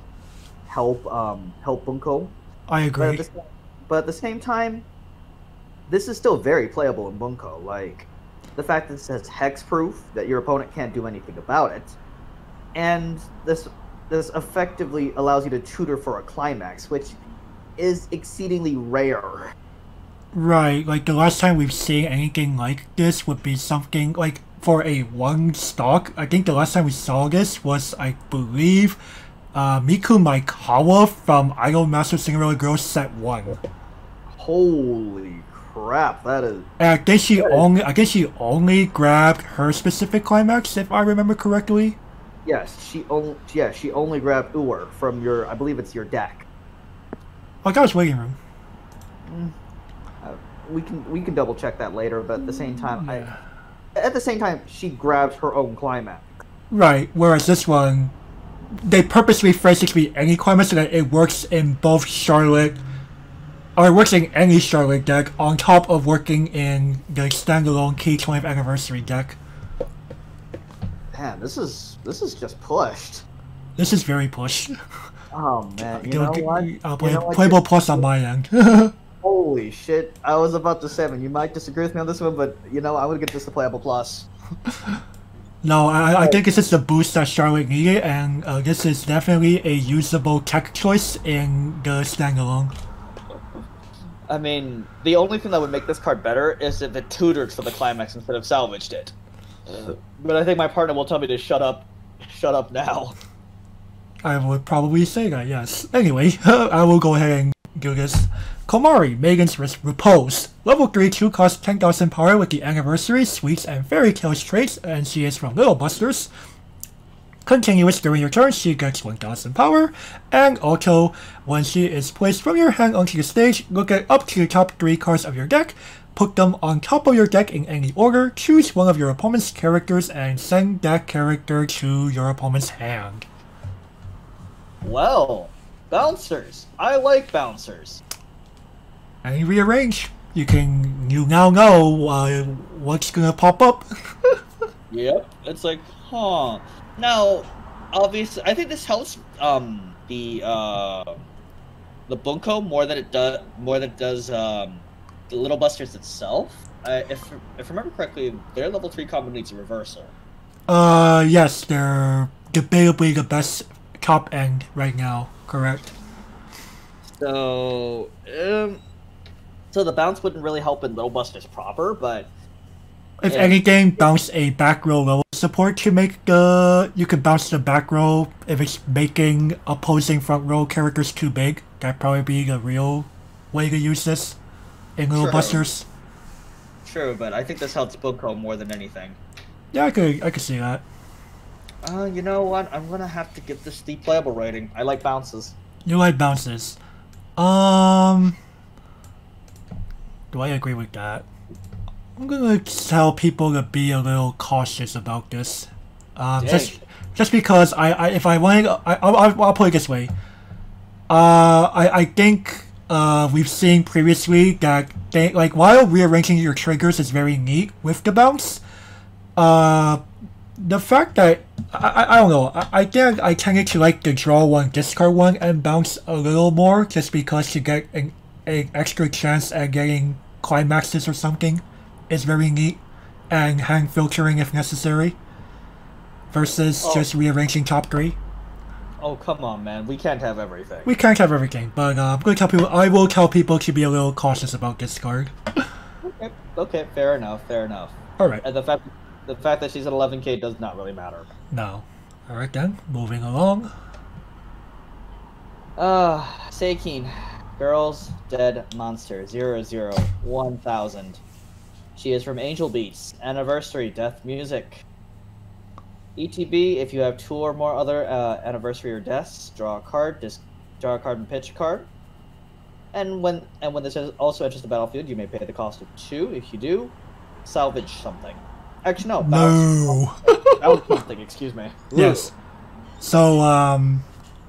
help Bunko. I agree. But at the same time, this is still very playable in Bunko. Like, the fact that this has hexproof, that your opponent can't do anything about it, and this effectively allows you to tutor for a climax, which is exceedingly rare. Right, like the last time we've seen anything like this would be something like for a 1 stock. I think the last time we saw this was, I believe, Miku Maikawa from Idolmaster Cinderella Girls Set 1. Holy crap, that is... And I think she only grabbed her specific climax, if I remember correctly. Yes, she only grabbed Uwer from your, I believe it's your deck. Oh, that was waiting room. We can double check that later, but at the same time, she grabs her own climax. Right, whereas this one, they purposely phrased it to be any climax so that it works in both Charlotte, or it works in any Charlotte deck, on top of working in the standalone Key 20th Anniversary deck. Man, this is just pushed. This is very pushed. Oh man, you know what? I'll play Playable Plus on my end. Holy shit! I was about to say, man, you might disagree with me on this one, but you know, I would get this to Playable Plus. No, I think this is the boost that Charlotte needed, and this is definitely a usable tech choice in the standalone. I mean, the only thing that would make this card better is if it tutored for the climax instead of salvaged it. But I think my partner will tell me to shut up now. I would probably say that, yes. Anyway, I will go ahead and do this. Komari, Megan's Repose. Level 3, 2 cost 10,000 power with the Anniversary, Sweets, and Fairy Tales traits, and she is from Little Busters. Continuous during your turn, she gets 1,000 power, and also, when she is placed from your hand onto the stage, look at up to the top 3 cards of your deck, put them on top of your deck in any order, choose one of your opponent's characters, and send that character to your opponent's hand. Well, bouncers. I like bouncers. And rearrange. You now know what's gonna pop up. Yep. It's like, huh. Now, obviously, I think this helps the Bunko more than it does the Little Busters itself. If I remember correctly, their level 3 combo needs a reversal. Yes, they're debatably the best top end right now. Correct. So, so the bounce wouldn't really help in Little Busters proper, but if anything, bounce a back row level support to make you can bounce the back row if it's making opposing front row characters too big. That'd probably be the real way to use this in Little Busters. True, but I think this helps Bunko more than anything. Yeah, I could see that. You know what? I'm gonna have to give this the playable rating. I like bounces. You like bounces. Do I agree with that? I'm gonna tell people to be a little cautious about this. Just because if I want, I'll put it this way. I think we've seen previously that while rearranging your triggers is very neat with the bounce. The fact that I don't know, I think I tended to like the draw one, discard one, and bounce a little more just because you get an extra chance at getting climaxes or something is very neat, and hand filtering if necessary, versus just rearranging top 3. Oh, come on, man. We can't have everything. We can't have everything, but I'm going to tell people, I will tell people to be a little cautious about this card. Okay, fair enough, fair enough. Alright. And the fact that she's at 11k does not really matter. No. Alright then, moving along. Seikin. Girls, Dead Monster, 1000. She is from Angel Beats. Anniversary, Death Music. ETB, if you have 2 or more other anniversary or deaths, draw a card, draw a card and pitch a card. And when this also enters the battlefield, you may pay the cost of 2. If you do, salvage something. Actually, no. Salvage something, excuse me. Yes. So,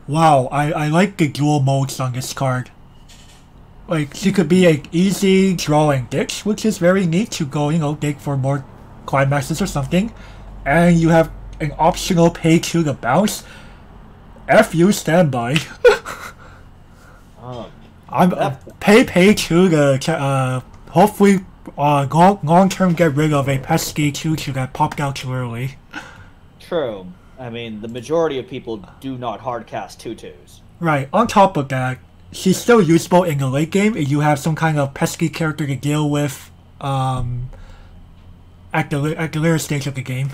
wow, I like the dual modes on this card. Like, she could be an easy drawing ditch, which is very neat to go, dig for more climaxes or something. And you have an optional pay 2 to bounce. F you, standby. I'm pay 2 to hopefully long term get rid of a pesky 2-2 that popped out too early. True. I mean, the majority of people do not hardcast 2-2s. Right. On top of that, she's still useful in the late game if you have some kind of pesky character to deal with at the later stage of the game.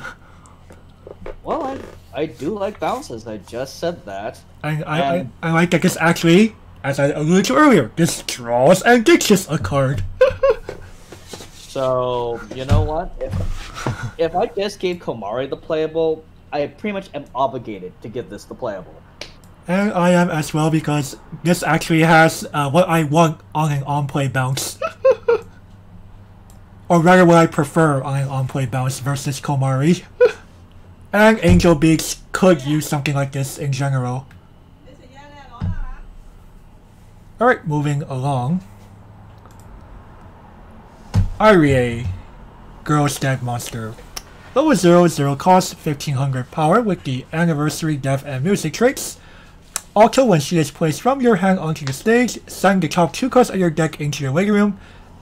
Well, I do like bounces. I just said that. I like that this actually, as I alluded to earlier, this draws and ditches a card. So, you know what? If I just gave Komari the playable, I pretty much am obligated to give this the playable. And I am as well, because this actually has what I want on an on-play bounce. Or rather what I prefer on an on-play bounce versus Komari. And Angel Beaks could use something like this in general. Alright, moving along. Irie, Girl's Dead Monster. Level 0, cost 1500 power with the Anniversary, Death, and Music traits. Also, when she is placed from your hand onto the stage, send the top 2 cards of your deck into your waiting room.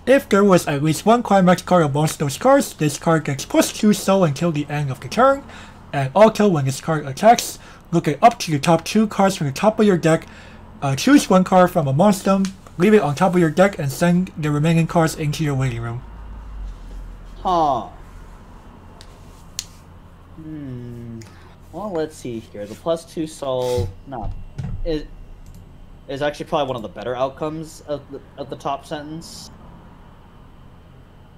If there was at least 1 climax card amongst those cards, this card gets +2 soul until the end of the turn. And also, when this card attacks, look at up to the top 2 cards from the top of your deck, choose 1 card from amongst them, leave it on top of your deck, and send the remaining cards into your waiting room. Huh. Well, let's see here. The +2 soul, is actually probably one of the better outcomes of the top sentence.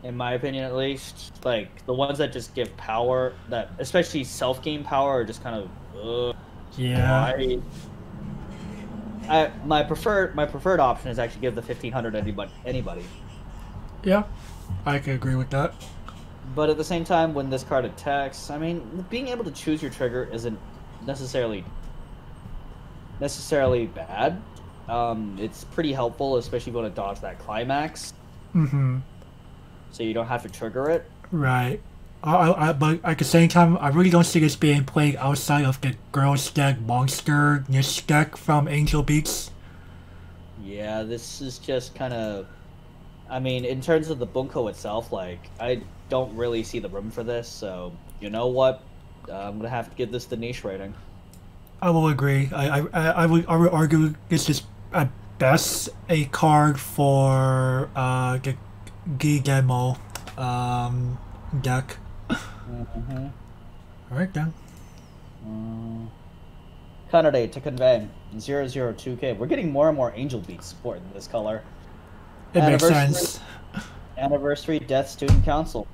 In my opinion, at least. Like, the ones that just give power, that especially self-game power, are just kind of, yeah. My preferred option is actually give the 1500 to anybody. Yeah, I can agree with that. But at the same time, when this card attacks, I mean, being able to choose your trigger isn't necessarily bad. It's pretty helpful, especially if you want to dodge that climax. Mm-hmm. So you don't have to trigger it. Right. But at the same time, I really don't see this being played outside of the Girl's Dead Monster niche deck from Angel Beats. Yeah, this is just kind of... I mean, in terms of the bunko itself, like, I don't really see the room for this, so, you know what? I'm going to have to give this the niche rating. I will agree. I would argue this is at best a card for the Gidemo deck. Mm-hmm. Alright then. Candidate to convey 002k. We're getting more and more Angel Beats support in this color. It makes sense. Anniversary Death Student Council.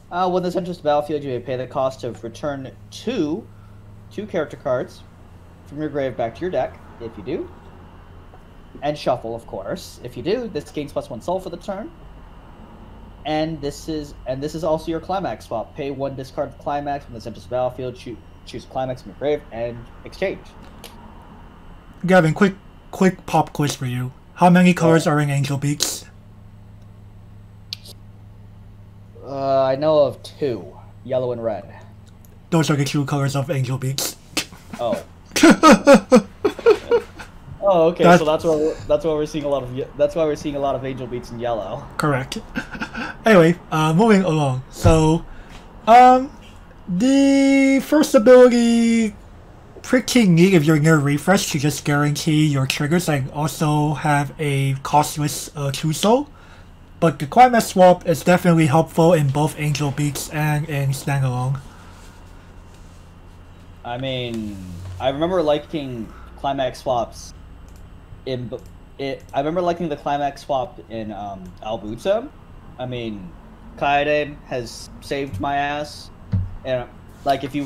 When this enters the battlefield, you may pay the cost to return two character cards from your grave back to your deck, if you do. And shuffle, of course. If you do, this gains +1 soul for the turn. And this is also your climax swap. Pay 1 discard climax when this enters the battlefield, choose climax from your grave, and exchange. Gavin, quick pop quiz for you. How many colors are in Angel Beats? I know of 2. Yellow and red. Those are the 2 colors of Angel Beats. Oh. Oh, okay. So that's why we're seeing a lot of Angel Beats in yellow. Correct. Anyway, moving along. So, the first ability, pretty neat if you're near refresh to just guarantee your triggers and also have a costless 2 soul. But the climax swap is definitely helpful in both Angel Beats and in standalone. I mean, I remember liking climax swaps I remember liking the climax swap in Albuta. I mean, Kaede has saved my ass. And like if you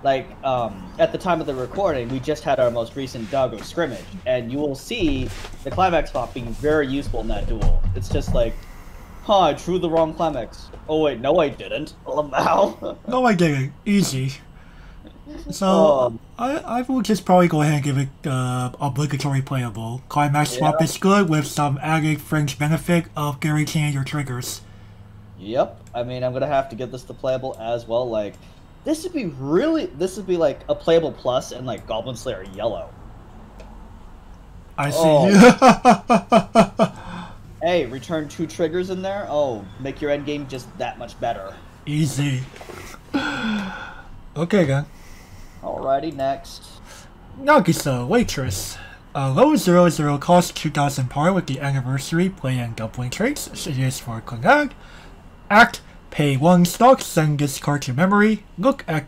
at the time of the recording, we just had our most recent Doggo scrimmage, and you will see the climax swap being very useful in that duel. It's just like, I drew the wrong climax. Oh wait, no I didn't. Lamau. No, I didn't. Easy. So, I will just probably go ahead and give it obligatory playable. Climax swap is good with some added fringe benefit of guaranteeing your triggers. Yep. I mean, I'm gonna have to get this to playable as well. Like, this would be like a playable plus and like Goblin Slayer yellow. I see. Hey, return 2 triggers in there? Oh, make your endgame just that much better. Easy. Okay, then. Alrighty, next. Nagisa, Waitress. Level 00 costs 2000 power with the anniversary play and doubling traits. It is for Konag. Act, pay 1 stock, send this card to memory. Look at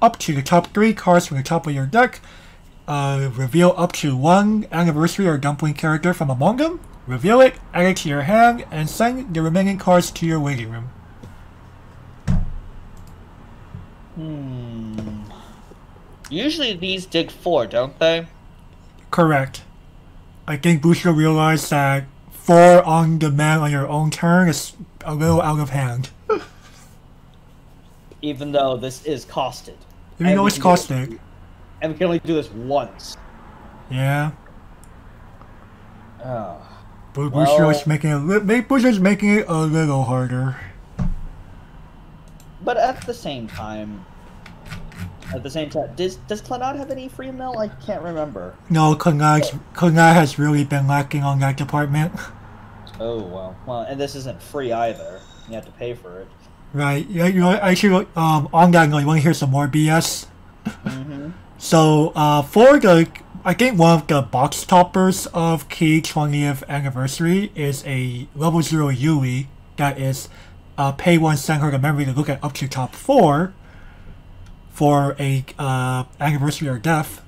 up to the top 3 cards from the top of your deck. Reveal up to 1 anniversary or dumpling character from among them. Reveal it, add it to your hand, and send the remaining cards to your waiting room. Usually these dig 4, don't they? Correct. I think Bushido realized that 4 on demand on your own turn is a little out of hand. Even though this is costed. Even though it's costed. And we can only do this once. Yeah. Bushido's making it a little harder. But at the same time, does Clannad have any free mill? I can't remember. No, Clannad has really been lacking on that department. Oh well, and this isn't free either. You have to pay for it. Right. Yeah. You know, actually, on that note, you want to hear some more BS? So, for I think one of the box toppers of Key 20th Anniversary is a level 0 Yui that is pay 1, send her the memory to look at up to top 4 for a anniversary or death.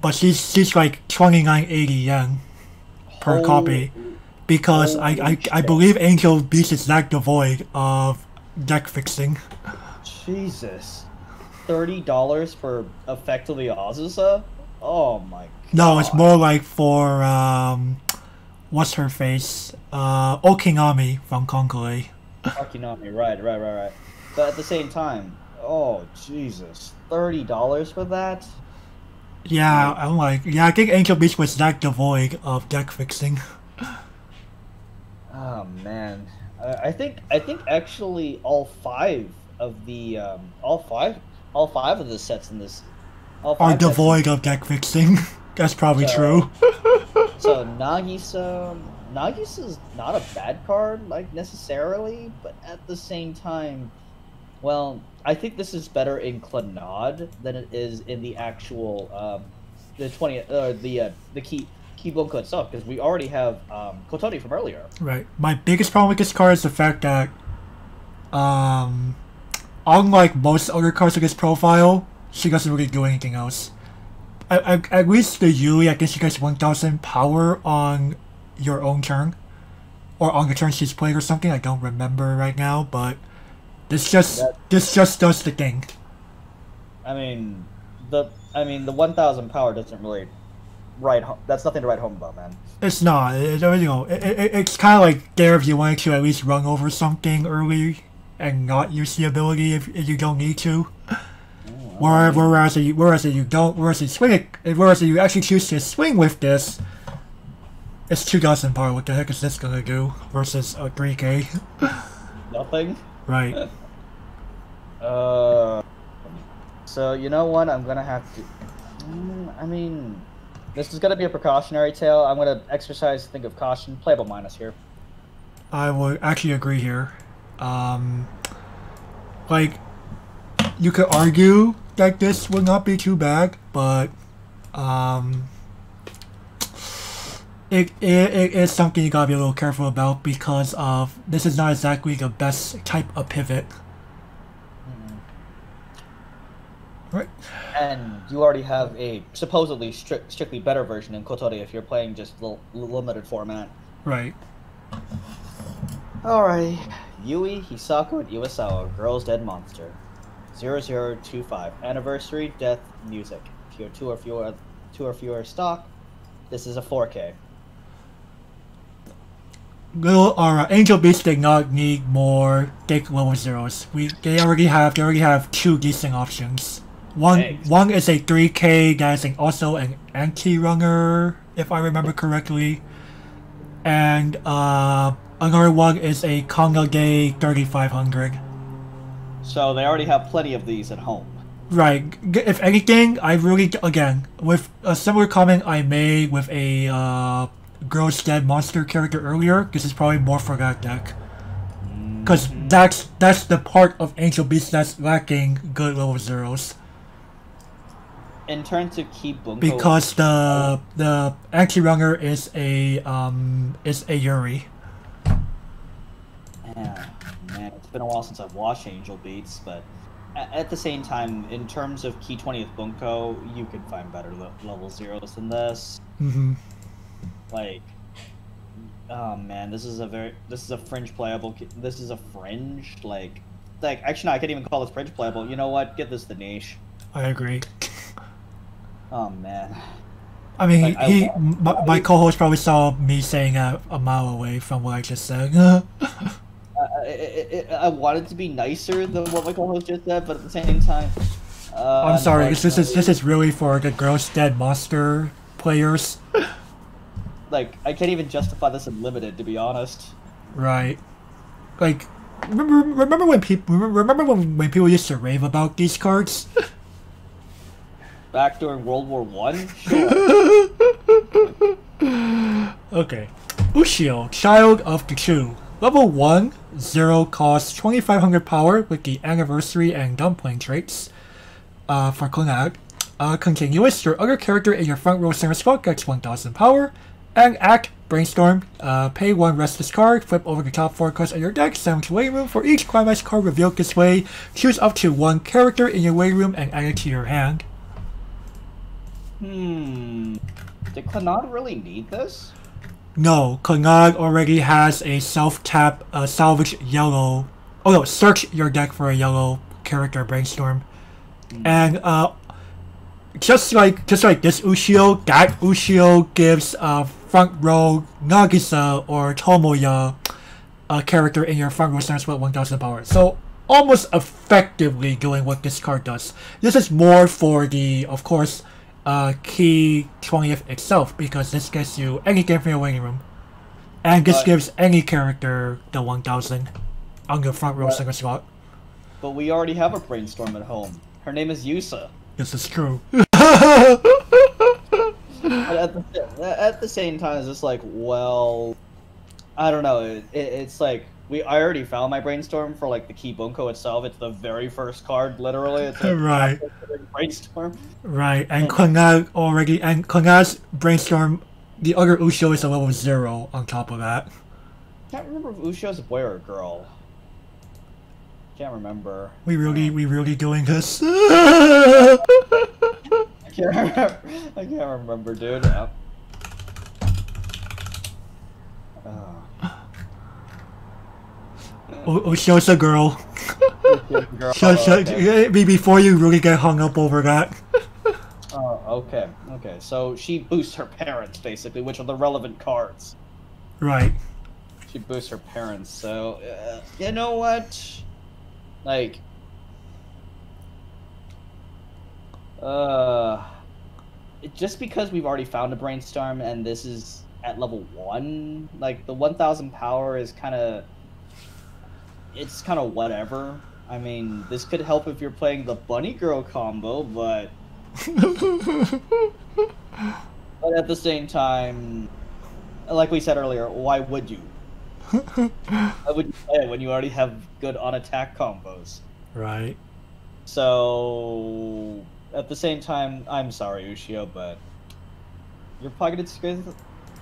But she's like 2980 yen per copy because I believe Angel Beast is that devoid of deck fixing. Jesus. $30 for effectively Azusa? Oh my god. No, it's more like for what's her face? Okinami from Konkole. Okinami, right. But at the same time, oh Jesus, $30 for that? Yeah, I think Angel Beast was that devoid of deck fixing. Oh man, I think actually all five of the sets in this are devoid of deck fixing. That's probably true. So Nagisa's not a bad card, like necessarily, but at the same time, well, I think this is better in Clannad than it is in the actual the Keybonko itself, because we already have Kotoni from earlier. Right. My biggest problem with this card is the fact that unlike most other cards of this profile, she doesn't really do anything else. At least the Yui, I think she gets 1000 power on your own turn. Or on the turn she's played or something, I don't remember right now, but This just does the thing. I mean, the 1000 power doesn't really write home. That's nothing to write home about, man. It's not. It's kind of like there if you wanted to at least run over something early and not use the ability if you don't need to. Whereas if you actually choose to swing with this, it's 2000 power. What the heck is this gonna do versus a 3K? Nothing. Right. So you know what? I'm gonna have to. I mean, this is gonna be a precautionary tale. I'm gonna exercise think of caution. Playable minus here. I would actually agree here. Like, you could argue that this would not be too bad, but it is something you gotta be a little careful about because of this is not exactly the best type of pivot. Right. And you already have a supposedly strictly better version in Kotori if you're playing just limited format. Right. Alright. Yui, Hisako, and Iwasawa, Girl's Dead Monster. 0025. Anniversary, Death, Music. If you're two or fewer stock, this is a 4K. Angel Beats did not need more thick level zeros. They already have two decent options. One is a 3K that is also an anti-runner, if I remember correctly, and another one is a Kangage 3500. So they already have plenty of these at home. Right. If anything, I really, again, with a similar comment I made with a Girl's Dead Monster character earlier, this is probably more for that deck. Because that's the part of Angel Beast that's lacking good level zeros. In turn to keep Bunko, because the anti-runner is a Yuri. Man, it's been a while since I've watched Angel Beats, but at the same time, in terms of Key 20th Bunko, you could find better level zeros than this. Like, oh man, this is a fringe playable. This is a fringe like actually no, I can't even call this fringe playable. You know what? Give this the niche. I agree. Oh man. I mean, my co-host probably saw me saying that a mile away from what I just said. I wanted to be nicer than what my co-host just said, but at the same time, I'm sorry. This is really for the Girl's Dead Monster players. Like, I can't even justify this in limited, to be honest. Right. Like, remember when people used to rave about these cards? Back during World War I? Sure. Okay. Ushio, Child of the Chu. Level 1, 0 cost 2500 power with the Anniversary and Dumpling traits. For Konag. Continuous, your other character in your front row center squad gets 1000 power. And Act, Brainstorm, pay 1 restless card, flip over the top 4 cards of your deck, send them to waiting room. For each climax card revealed this way, choose up to 1 character in your waiting room and add it to your hand. Did Clannad really need this? No, Clannad already has a self-tap, salvage yellow. Oh no, search your deck for a yellow character, Brainstorm. And just like this Ushio, that Ushio gives front row Nagisa or Tomoya a character in your front row center split 1000 power. So almost effectively doing what this card does. This is more for the, of course, Key 20th itself, because this gets you anything from your waiting room. And this gives any character the 1000 on your front row center slot. But we already have a Brainstorm at home. Her name is Yusa. This is true. At the same time, it's just like, well, I don't know. It's like I already found my Brainstorm for like the Key Bunko itself. It's the very first card, literally. It's like right. Brainstorm. Right, and Clannad's Brainstorm. The other Ushio is a level 0 on top of that. Can't remember if Ushio's a boy or a girl. Can't remember. We really doing this? I can't remember, dude. Ushio's a girl. Girl, So before you really get hung up over that. Oh, okay. Okay, so she boosts her parents, basically, which are the relevant cards. Right. She boosts her parents, so... you know what? Like... just because we've already found a brainstorm and this is at level 1, like, the 1000 power is kind of... It's kind of whatever. I mean, this could help if you're playing the Bunny Girl combo, but... but at the same time, like we said earlier, why would you? Why would you play it when you already have good on-attack combos? Right. So, at the same time, I'm sorry, Ushio, but you're probably gonna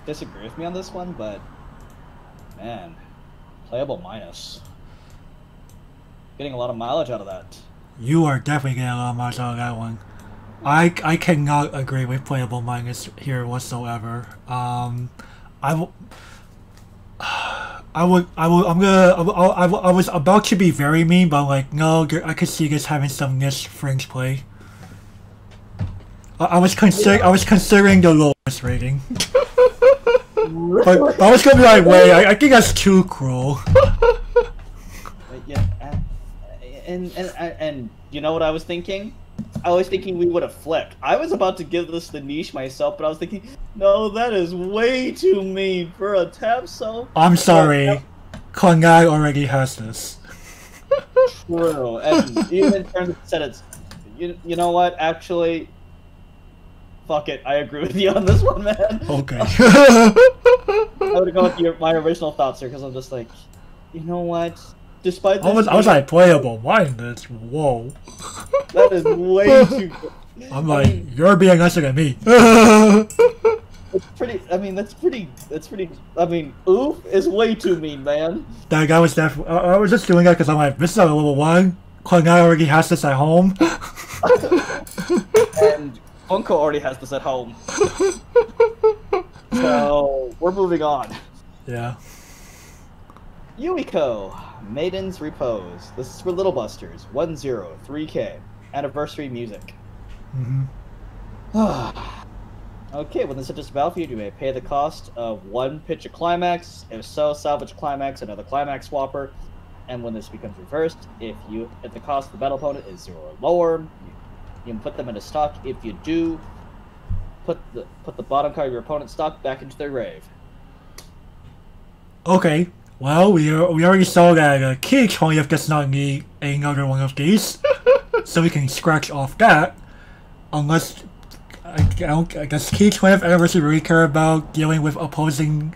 disagree with me on this one, but man, playable minus. Getting a lot of mileage out of that. You are definitely getting a lot of mileage out of that one. I cannot agree with playable minus here whatsoever. I was about to be very mean, but like, no, I could see this having some niche fringe play. I was considering the lowest rating. but I was gonna be like, wait, I think that's too cruel. Yeah, and you know what I was thinking? I was thinking we would have flipped. I was about to give this the niche myself, but I was thinking, no, that is way too mean for a Tapso. I'm sorry, Kongai already has this. True, and even in terms of it's, you know what? Actually, fuck it. I agree with you on this one, man. Okay. I would go with my original thoughts here because I'm just like, you know what? Despite this, I was like playable minus. Whoa. That is way too good. I'm like, you're being nicer than me. It's pretty. I mean, that's pretty. I mean, oof is way too mean, man. That guy was definitely. I was just doing that because I'm like, this is a level 1. Kongai already has this at home. And Bunko already has this at home. So we're moving on. Yeah. Yuiko, Maiden's Repose. This is for Little Busters. 1-0, 3K. Anniversary music. Okay, when this enters the battlefield, you may pay the cost of 1 pitch a climax. If so, salvage climax, another climax swapper. And when this becomes reversed, if the cost of the battle opponent is 0 or lower, you can put them into stock. If you do, put the bottom card of your opponent's stock back into their grave. Okay. Well, we already saw that Keech Hongyef does not need another one of these, so we can scratch off that. Unless, does Keech Hongyef Anniversary really care about dealing with opposing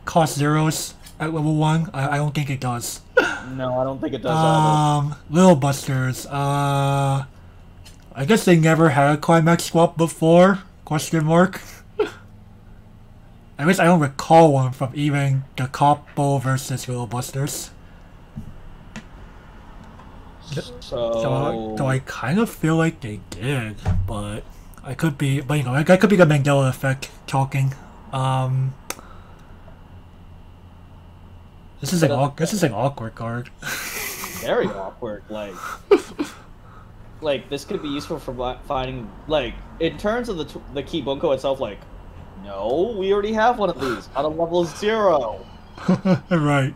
cost zeros at level 1? I don't think it does. No, I don't think it does either. Little Busters, I guess they never had a climax swap before? Question mark. At least I don't recall one from even the Combo versus Little Busters. So I kind of feel like they did, but I could be, but you know, that could be the Mandela effect talking. This is an awkward card. Very awkward. Like this could be useful for finding, like, in terms of the key Bunko itself. Like, no, we already have one of these on a level 0. Right.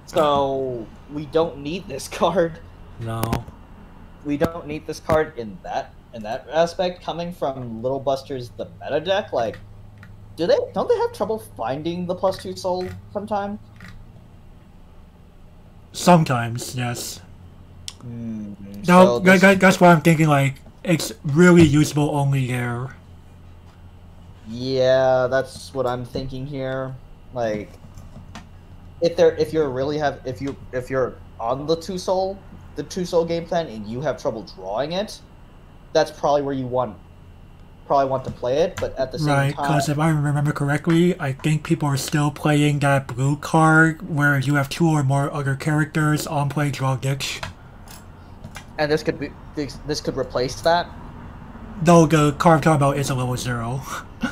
So we don't need this card. No. We don't need this card in that aspect. Coming from Little Busters, the meta deck, like, don't they have trouble finding the +2 soul sometimes? Sometimes, yes. So that's why I'm thinking, like, it's really usable only there. Yeah, that's what I'm thinking here. Like, if you're on the 2 soul game plan and you have trouble drawing it, that's probably where you want to play it. But at the same time, right, because if I remember correctly, I think people are still playing that blue card where you have 2 or more other characters on play draw ditch. And this could replace that. No, the card I'm talking about is a level 0.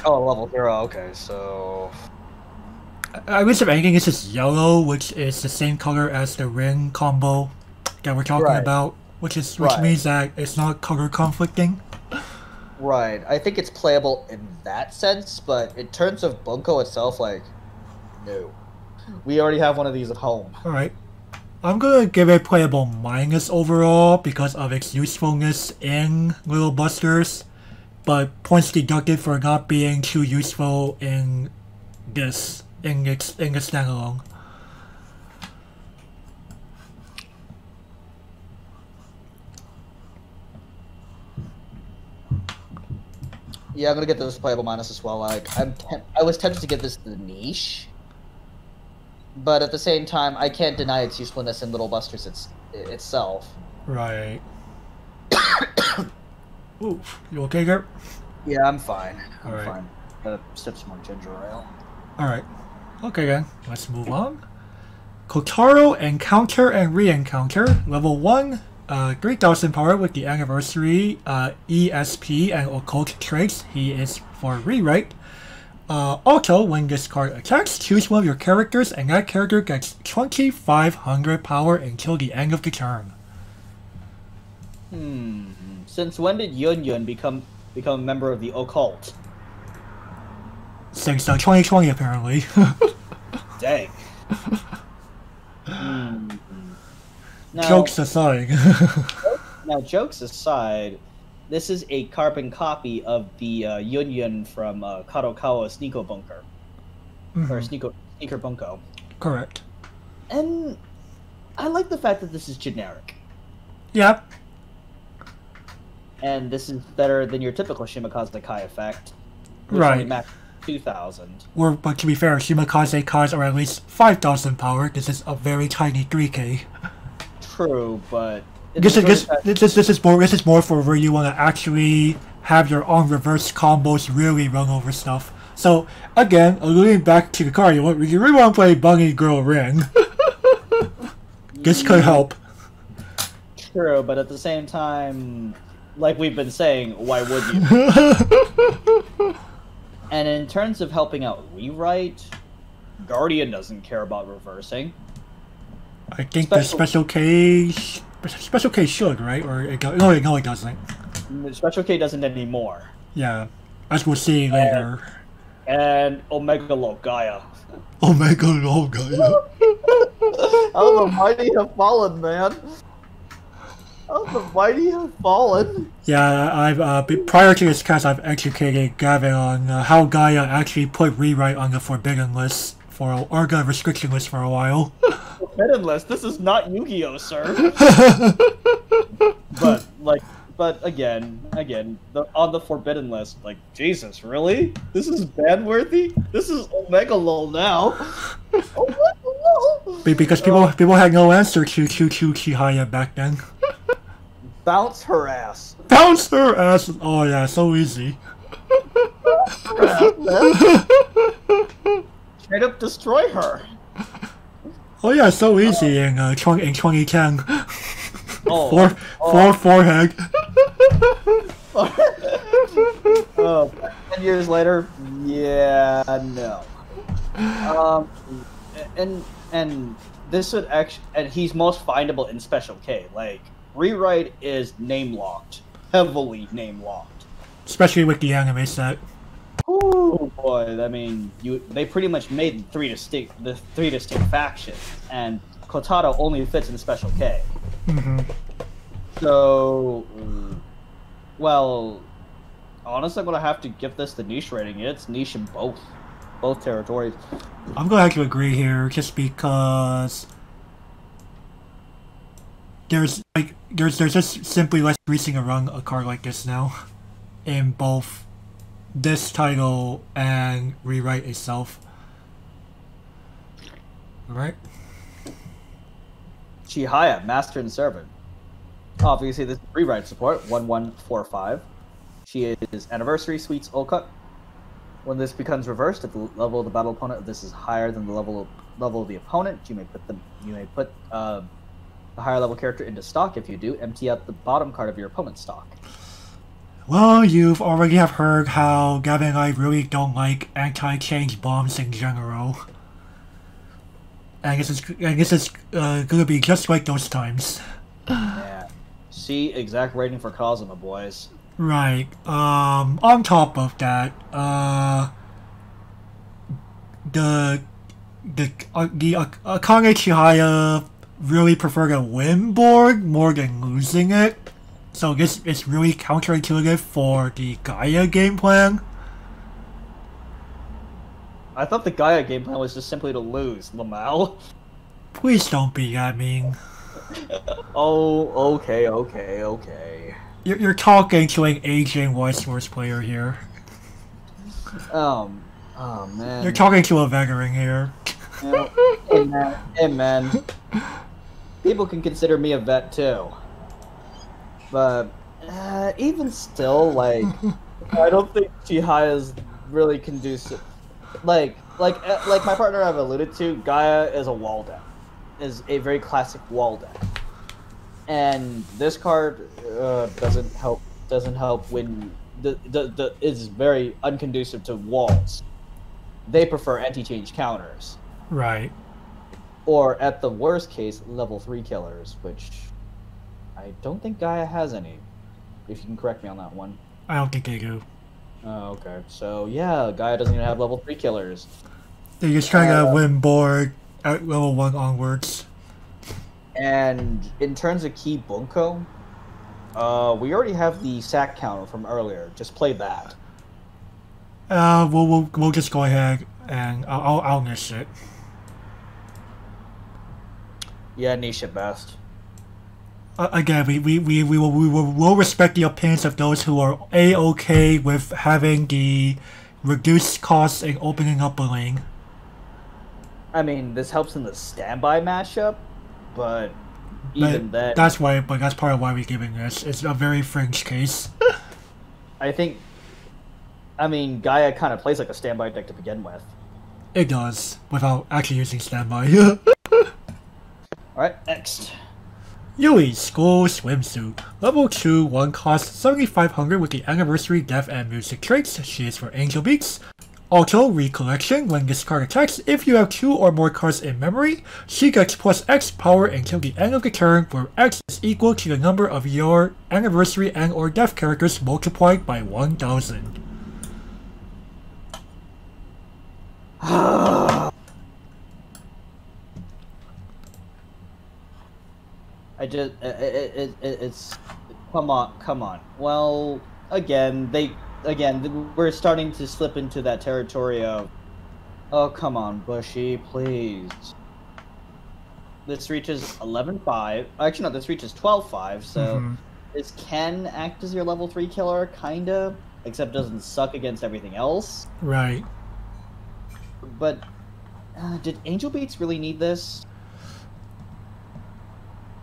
Oh, level 0. Okay, so I wish if anything, it's just yellow, which is the same color as the ring combo. that we're talking Right. about, which Right. means that it's not color conflicting. Right. I think it's playable in that sense, but in terms of Bunko itself, like, no. We already have one of these at home. Alright. I'm gonna give it playable minus overall because of its usefulness in Little Busters, but points deducted for not being too useful in this, in the standalone. Yeah, I'm gonna get this playable minus as well. Like, I was tempted to give this the niche, but at the same time, I can't deny its usefulness in Little Busters itself. Right. Ooh, you okay, Gert? Yeah, I'm fine. I'm Alright. fine. Gotta sip some more ginger ale. Alright. Okay then, let's move on. Kotaro Encounter and Re-Encounter, level 1, 3000 power with the anniversary, ESP and occult traits. He is for rewrite. Also, when this card attacks, choose one of your characters and that character gets 2500 power until the end of the turn. Since when did Yun Yun become a member of the occult? Since 2020 apparently. Dang. Now, Jokes aside. Now, jokes aside, this is a carbon copy of the Yun Yun from Kadokawa Sneako Bunker. Or Sneaker Bunko. Correct. And I like the fact that this is generic. Yep. And this is better than your typical Shimakaze Kai effect. Which Right. only max 2000. But to be fair, Shimakaze cards are at least 5000 power. This is a very tiny 3k. True, but This is more for where you want to actually have your own reverse combos really run over stuff. So again, alluding back to the card, you really want to play Bunny Girl Ring. This could help. True, but at the same time, like we've been saying, why would you? And in terms of helping out Rewrite, Guardian doesn't care about reversing. I think the Special K should, right? Or no, it doesn't. Special K doesn't anymore. Yeah, as we'll see later. And Omega Logaya. Omega Logaya. How the mighty have fallen, man. How the mighty have fallen. Yeah, prior to this cast, I've educated Gavin on how Gaia actually put Rewrite on the forbidden list or the restriction list for a while. Forbidden list? This is not Yu-Gi-Oh, sir. But again, on the forbidden list, like, Jesus, really? This is ban-worthy? This is Omega Lol now. Omega Lol. Because people had no answer to Chihaya back then. Bounce her ass. Bounce her ass! Oh yeah, so easy. Straight up destroy her. Oh yeah, so easy in 2010. Oh, forehead. 10 years later, yeah, no. And this would actually, and he's most findable in Special K. Like, Rewrite is name locked, heavily name locked. Especially with the anime set. Oh boy, I mean, they pretty much made the three distinct factions, and Kotaro only fits in Special K. So, well, honestly, I'm gonna have to give this the niche rating. It's niche in both territories. I'm gonna have to agree here, just because there's just simply less greasing around a card like this now, in both this title and Rewrite itself. Alright. Chihaya, Master and Servant. Obviously, this is Rewrite support, 1145. She is Anniversary Sweets Ocut. When this becomes reversed, if the level of the battle opponent this is higher than the level of the opponent, you may put the higher level character into stock. If you do, empty out the bottom card of your opponent's stock. Well, you've already have heard how Gavin and I really don't like anti-change bombs in general. And this is gonna be just like those times. Man. See, exact rating for Kazuma, boys. Right. On top of that, the Akane Chihaya really prefer to win board more than losing it. So this is really counterintuitive for the Gaia game plan. I thought the Gaia game plan was just simply to lose, Lamau. Please don't be that mean. Oh, okay. You're talking to an aging Weiss Schwarz player here. Oh man. You're talking to a veteran here. Hey man. People can consider me a vet too. But even still, like, I don't think Chihaya's really conducive. Like my partner I've alluded to, Gaia is a wall deck. Is a very classic wall deck. And this card doesn't help when is very unconducive to walls. They prefer anti-change counters. Right. Or at the worst case, level 3 killers, which I don't think Gaia has any. If you can correct me on that one. I don't think they do. Oh, okay. So yeah, Gaia doesn't even have level 3 killers. They're just trying to win board at level 1 onwards. And in terms of Key Bunko, we already have the sack counter from earlier. Just play that. We'll just go ahead and I'll niche it. Yeah, niche at best. Again, we will respect the opinions of those who are A-okay with having the reduced costs and opening up a lane. I mean, this helps in the standby matchup, but even then... That's why, but that's part of why we're giving this. It's a very fringe case. I think... I mean, Gaia kind of plays like a standby deck to begin with. It does, without actually using standby. Alright, next. Yui School Swimsuit. Level 2, 1 cost 7,500 with the anniversary death and music traits. She is for Angel Beaks. Also, recollection. When this card attacks, if you have 2 or more cards in memory, she gets plus X power until the end of the turn, where X is equal to the number of your anniversary and or death characters multiplied by 1,000. It's come on. Well, again, we're starting to slip into that territory of, oh, come on, Bushy, please. This reaches 11-5. Actually, no, this reaches 12-5, so this can act as your level 3 killer, kinda, except doesn't suck against everything else. Right. But, did Angel Beats really need this?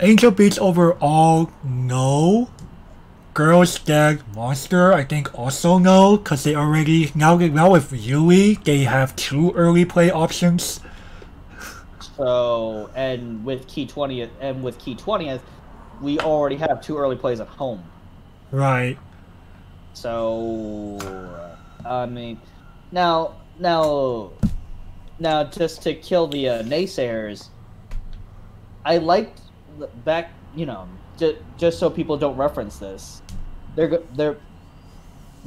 Angel Beats overall, no. Girls Dead Monster, I think also no, because they already, now with Yui, they have 2 early play options. So, and with Key 20th, we already have 2 early plays at home. Right. So, I mean, now, just to kill the naysayers, I liked back, just so people don't reference this, they're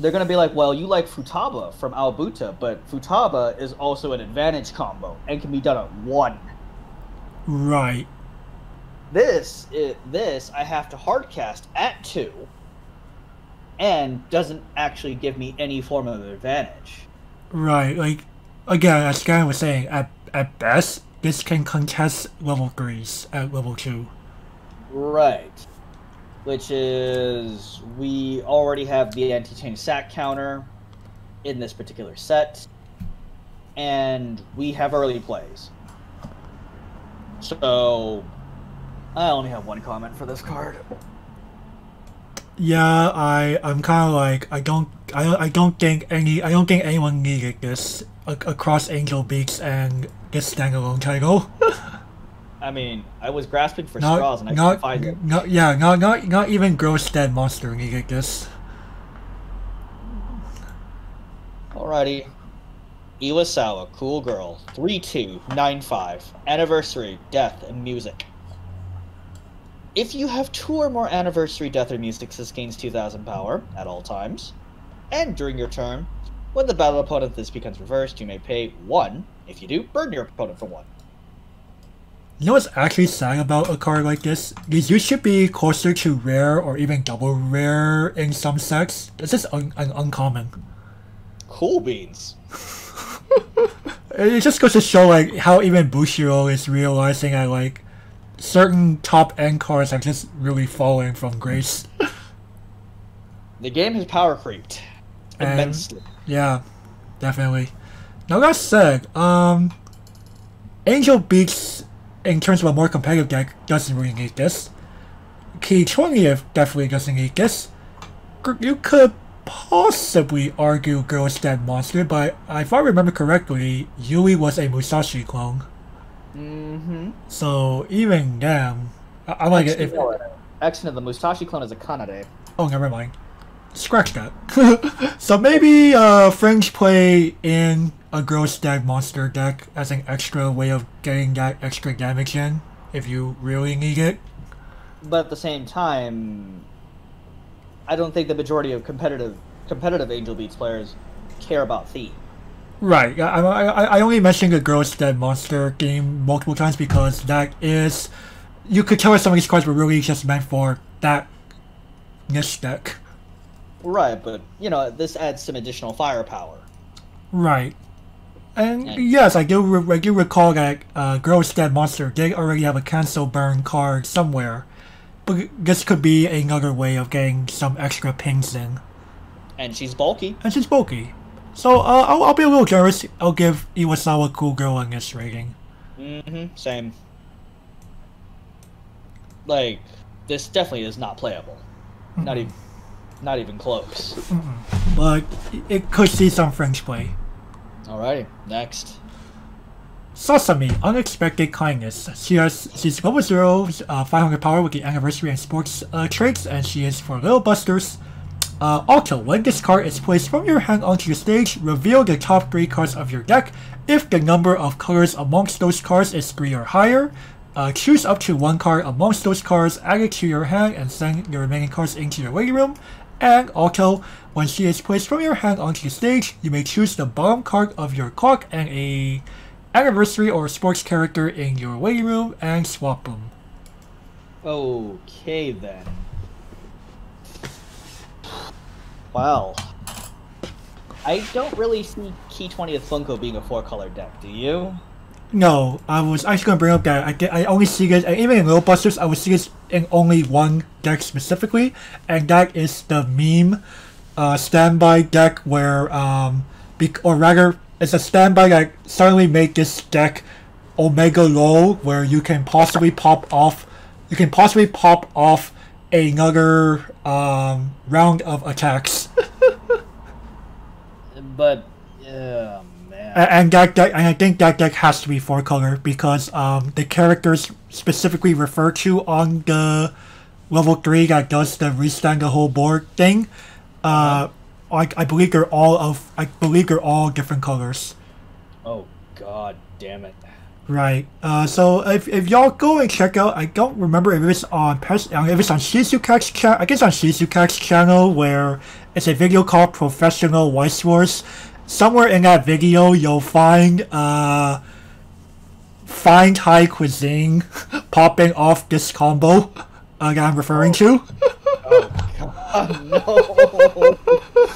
gonna be like, well, you like Futaba from Albuta, but Futaba is also an advantage combo and can be done at 1. Right. This I have to hardcast at 2, and doesn't actually give me any form of advantage. Right, like, again, as Garen was saying, at best, this can contest level 3s at level 2. Right. Which is, we already have the anti-chain sack counter in this particular set, and we have early plays. So, I only have 1 comment for this card. Yeah, I'm kind of like, I don't think anyone needed this across Angel Beaks and this standalone title. I mean, I was grasping for straws and I couldn't find it. Not even Gross Dead Monster needed this. Alrighty. Iwasawa, Cool Girl, 3-2, 9-5, Anniversary, Death, and Music. If you have 2 or more Anniversary Death or Music, this gains 2,000 power at all times. And during your turn, when the battle opponent this becomes reversed, you may pay 1. If you do, burn your opponent for 1. You know what's actually sad about a card like this? These used to be closer to rare or even double rare in some sets. This is uncommon. Cool beans. It just goes to show like how even Bushiroad is realizing that like certain top end cards are just really falling from grace. The game has power creeped immensely. Yeah, definitely. Now that said, Angel Beats in terms of a more competitive deck doesn't really need this. Key 20th definitely doesn't need this. You could possibly argue Girl's Dead Monster, but if I remember correctly, Yui was a Musashi clone. So even then, I like it if... Actually, the Musashi clone is a Kanade. Oh, never mind. Scratch that. So maybe Fringe play in a Girl's Dead Monster deck as an extra way of getting that extra damage in, if you really need it. But at the same time, I don't think the majority of competitive Angel Beats players care about theme. Right. I only mentioned the Girl's Dead Monster game multiple times because that is... You could tell that some of these cards were really just meant for that niche deck. Right, but, you know, this adds some additional firepower. Right. And yes, I do recall that Girl's Dead Monster did already have a cancel burn card somewhere. But this could be another way of getting some extra pings in. And she's bulky. So I'll be a little generous. I'll give Iwasawa Cool Girl in this rating. Same. Like, this definitely is not playable. Not even close. But it could see some French play. Alrighty, next. Sasami, Unexpected Kindness. She's level 0, 500 power with the Anniversary and Sports traits, and she is for Little Busters. Also, when this card is placed from your hand onto your stage, reveal the top 3 cards of your deck. If the number of colors amongst those cards is 3 or higher, choose up to 1 card amongst those cards, add it to your hand, and send the remaining cards into your waiting room. And also, when she is placed from your hand onto the stage, you may choose the bottom card of your clock and a Anniversary or Sports character in your waiting room and swap them. Okay then. Wow. I don't really see Key 20th Funko being a 4-color deck, do you? No, I was actually going to bring up that I only see this, and even in Little Busters, I would see this in only one deck specifically, and that is the meme standby deck where, or rather, it's a standby that suddenly made this deck Omega Low, where you can possibly pop off another round of attacks. But man. And that deck, and I think that deck has to be 4-color because the characters specifically referred to on the level 3 that does the restand the whole board thing. I believe they're all different colors. Oh god damn it. Right. So if y'all go and check out, I don't remember if it's on Shizukak's channel. I guess on Shizukak's channel, where it's a video called Professional Weiss Schwarz. Somewhere in that video, you'll find Thai cuisine popping off this combo that I'm referring to. Oh god, no.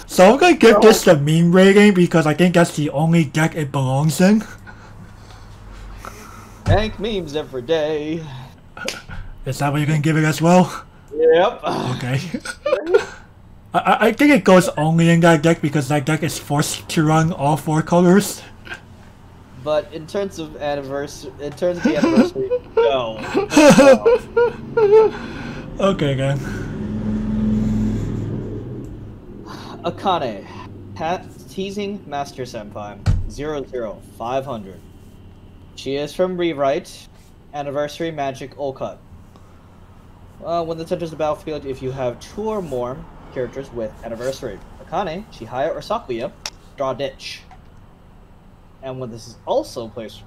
So I'm gonna give this the meme rating because I think that's the only deck it belongs in. Dank memes every day. Is that what you're gonna give it as well? Yep. Okay. I think it goes only in that deck because that deck is forced to run all 4 colors. But in terms of the anniversary, no. Okay, then. Akane, Teasing Master Senpai, 00500. She is from Rewrite, Anniversary Magic Ocut. When this enters the battlefield, if you have 2 or more characters with Anniversary, Akane, Chihaya, or Sakuya, draw a ditch. And when this is also placed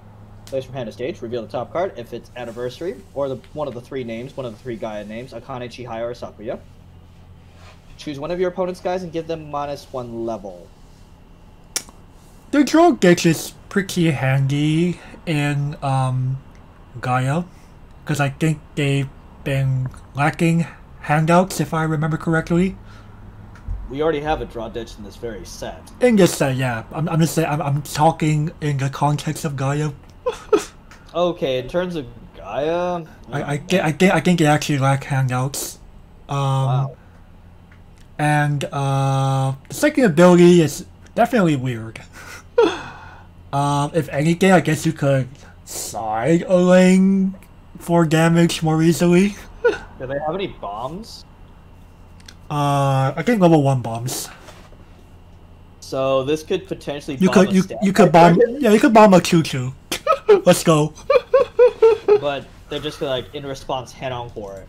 Place from hand to stage. Reveal the top card if it's anniversary or one of the three Gaia names: Akane, Chihaya, or Sakuya. Choose one of your opponent's guys and give them -1 level. The draw ditch is pretty handy in Gaia, because I think they've been lacking handouts, if I remember correctly. We already have a draw ditch in this very set. In this set, yeah. I'm just saying. I'm talking in the context of Gaia. Okay, in terms of Gaia, I think they actually lack handouts. wow. And the second ability is definitely weird. If anything, I guess you could side a lane for damage more easily. Do they have any bombs? I think level 1 bombs. So this could potentially You bomb could you could bomb you could bomb a 2-2. Let's go. But they're just gonna, like, in response head on for it.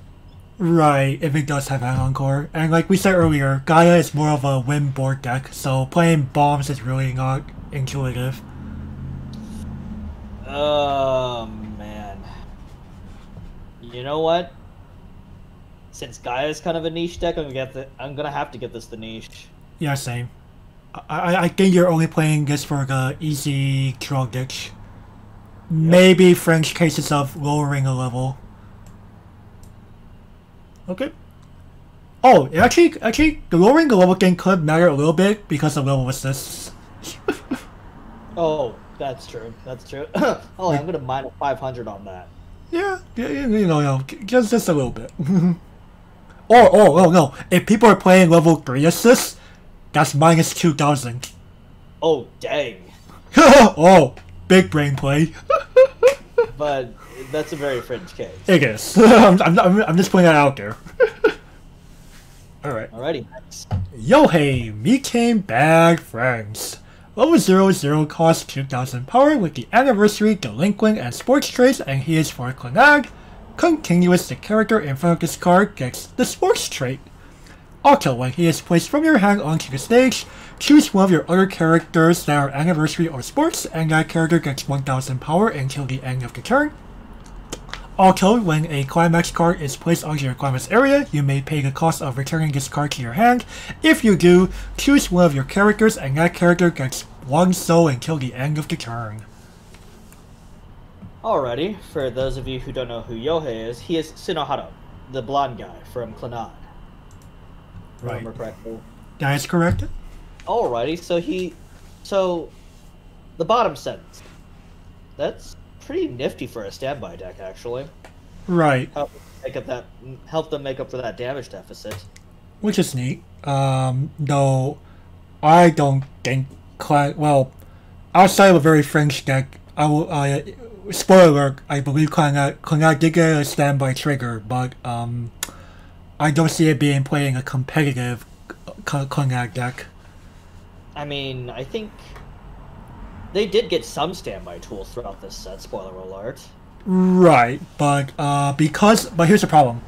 Right, if it does have an encore. And like we said earlier, Gaia is more of a win board deck, so playing bombs is really not intuitive. Oh man. You know what? Since Gaia is kind of a niche deck, I'm gonna have to get this the niche. Yeah, same. I think you're only playing this for the easy draw ditch. Maybe French cases of lowering a level. Okay. Oh, actually, the lowering the level thing could matter a little bit because of level assists. Oh, that's true. That's true. Oh, I'm gonna minus 500 on that. Yeah, you know, just a little bit. Oh no! If people are playing level 3 assists, that's minus 2,000. Oh dang! Oh, big brain play. But that's a very fringe case. It is. I'm just putting that out there. Alright. Alrighty, next. Yohei, Mikain Bag Friends. Level 00 costs 2,000 power with the anniversary, delinquent, and sports traits, and he is for Clanag. Continuous, the character in front of this card gets the sports trait. Also, when he is placed from your hand onto the stage, choose one of your other characters that are anniversary or sports, and that character gets 1,000 power until the end of the turn. Also, when a climax card is placed onto your climax area, you may pay the cost of returning this card to your hand. If you do, choose one of your characters, and that character gets 1 soul until the end of the turn. Alrighty, for those of you who don't know who Yohei is, he is Shinohara, the blonde guy from Clannad. Right. Remember correctly? That is correct. Alrighty, so the bottom sentence. That's pretty nifty for a standby deck, actually. Right. Help them make up for that damage deficit. Which is neat. Though I don't think well, outside of a very French deck, spoiler alert, I believe Clannad did get a standby trigger, but I don't see it being playing a competitive Clannad deck. I mean, I think they did get some standby tools throughout this set, spoiler alert. Right, but here's the problem.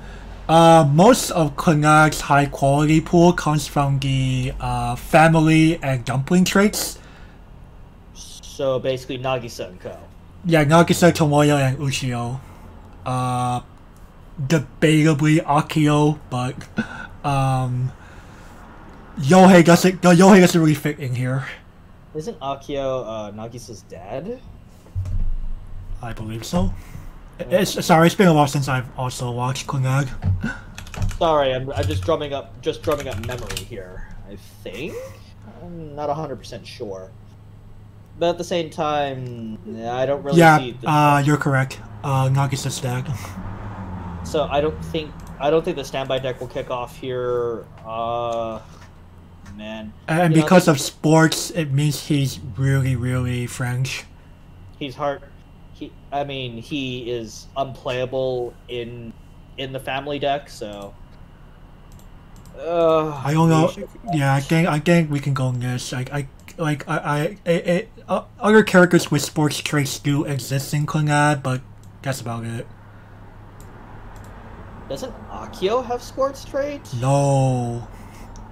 Most of Clannad's high quality pool comes from the family and dumpling traits. So basically Nagisa and Co. Yeah, Nagisa, Tomoya, and Uchiyo. Debatably Akio, but Yohei doesn't really fit in here. Isn't Akio Nagisa's dad? I believe so. It's been a while since I've also watched Clannad. Sorry, I'm just drumming up memory here. I think I'm not 100% sure, but at the same time, I don't really see. You're correct. Nagisa's dad. So I don't think the standby deck will kick off here. Man. And because of sports, it means he's really, really French. He's hard. He is unplayable in the family deck, so. I don't know. Yeah, I think we can go on this. Other characters with sports traits do exist in Clannad, but that's about it. Doesn't Akio have sports traits? No.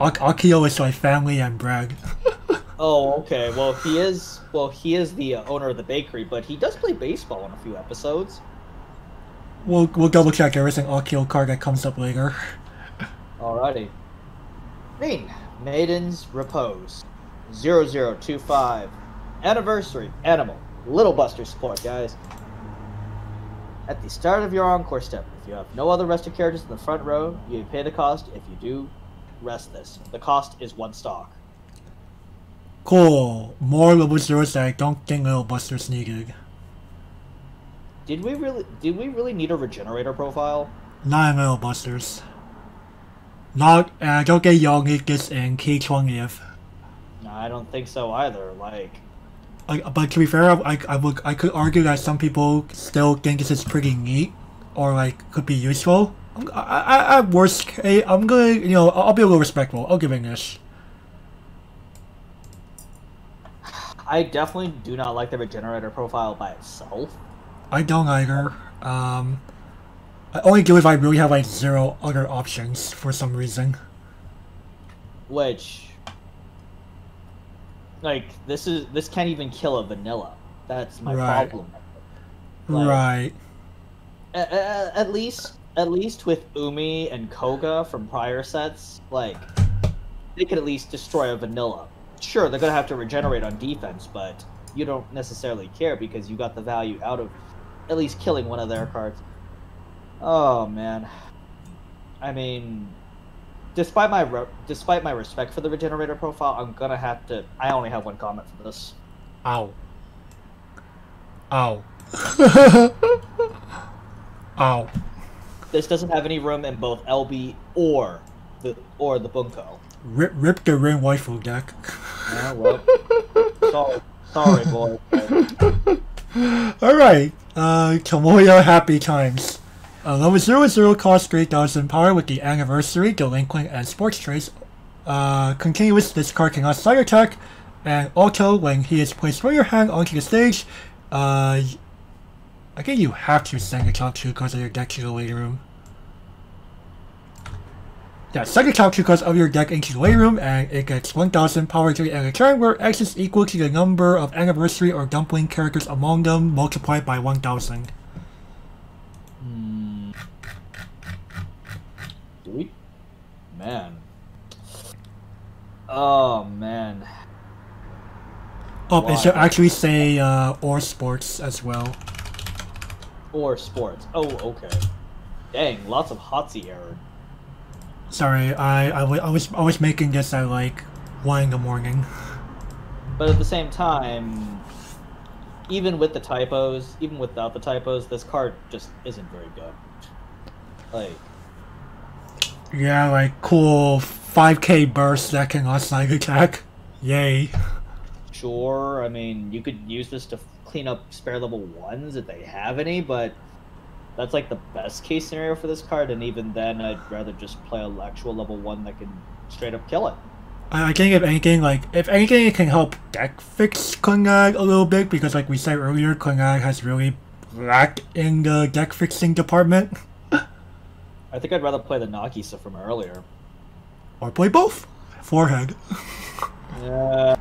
Akio is like family and bread. Oh, okay. Well, he is. Well, he is the owner of the bakery, but he does play baseball in a few episodes. We'll double check everything all-kill card that comes up later. Alrighty. Green. Maiden's Repose. 0025. Anniversary. Animal. Little Buster support, guys. At the start of your encore step, if you have no other rested characters in the front row, you pay the cost. If you do, rest this. The cost is 1 stock. Cool. More level zeros that I don't think Little Buster's needed. Did we really need a regenerator profile? Not in Little Busters. Not, I don't think y'all need this in K20th. No, I don't think so either. Like, but to be fair, I could argue that some people still think this is pretty neat, or like could be useful. At worst case, I'm gonna, I'll be a little respectful. I'll give it this. I definitely do not like the regenerator profile by itself. I don't either. I only do it if I really have like 0 other options for some reason. Which, like, this can't even kill a vanilla. That's my problem. Like, Right. At least with Umi and Koga from prior sets, like, they could at least destroy a vanilla. Sure, they're gonna have to regenerate on defense, but you don't necessarily care because you got the value out of at least killing one of their cards. Oh man, I mean, despite my respect for the regenerator profile, I'm gonna have to. I only have one comment for this. Ow. Ow. Ow. This doesn't have any room in both LB or the Bunko. Rip the Rin Waifu deck. Yeah, well, sorry, boy. Alright, Tomoya Happy Times. Level 00 cost 3,000 power with the Anniversary, Delinquent, and Sports Trace. Continuous, this card cannot side attack, and auto, when he is placed from your hand onto the stage, I think you have to send the top 2 cards of your deck to the waiting room. Yeah, send the top 2 cards of your deck into the waiting room, and it gets 1,000 power to the end of the turn, where X is equal to the number of Anniversary or Dumpling characters among them, multiplied by 1,000. Sweet. Man. Oh, man. Oh, it should actually say, or sports as well. Or sports. Oh, okay. Dang, lots of Hotsy error. Sorry, I was making this at like 1 in the morning. But at the same time, even with the typos, even without the typos, this card just isn't very good. Like, yeah, like cool 5k burst that cannot side attack. Yay. sure, I mean, you could use this to clean up spare level 1s if they have any, but that's like the best case scenario for this card, and even then I'd rather just play an actual level 1 that can straight up kill it. I think if anything, it can help deck fix Klingag a little bit, because like we said earlier, Klingag has really lacked in the deck fixing department. I think I'd rather play the Nagisa from earlier. Or play both. Forehead. Yeah.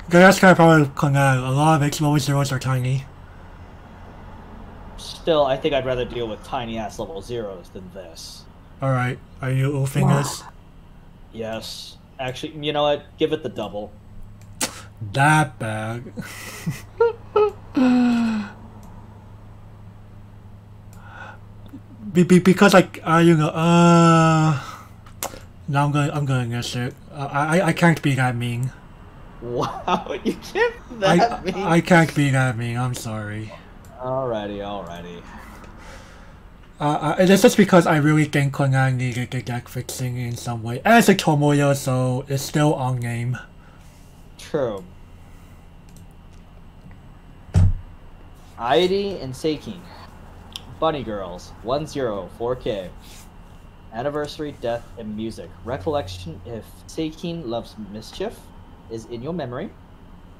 That's kind of problem with Klingag. A lot of its level zeros are tiny. Still, I think I'd rather deal with tiny-ass level 0s than this. Alright, are you oofing this? Yes. Actually, you know what? Give it the double. That bad. Because like, now I'm gonna guess it. I can't be that mean. Wow, you can't be that mean. I can't be that mean, I'm sorry. Alrighty. It's just because I really think Klingag needed the deck fixing in some way. And it's a Tomoya, so it's still on game. True. Airi and Seikin. Bunny Girls. 104K. Anniversary, Death, and Music. Recollection if Seikin loves mischief is in your memory.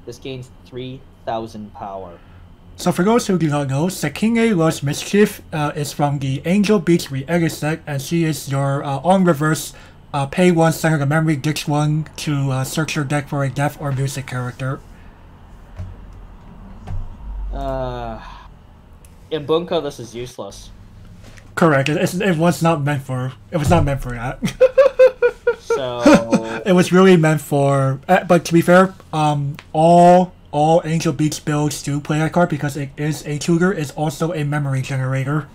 This gains 3,000 power. So for those who do not know, Sekine Loves Mischief is from the Angel Beats Re-Edit set, and she is your on-reverse pay 1, center the memory, ditch 1 to search your deck for a death or music character. In Bunko, this is useless. Correct. It was not meant for. It was not meant for that. So it was really meant for. But to be fair, all Angel Beats builds do play that card because it is a tutor. It's also a memory generator.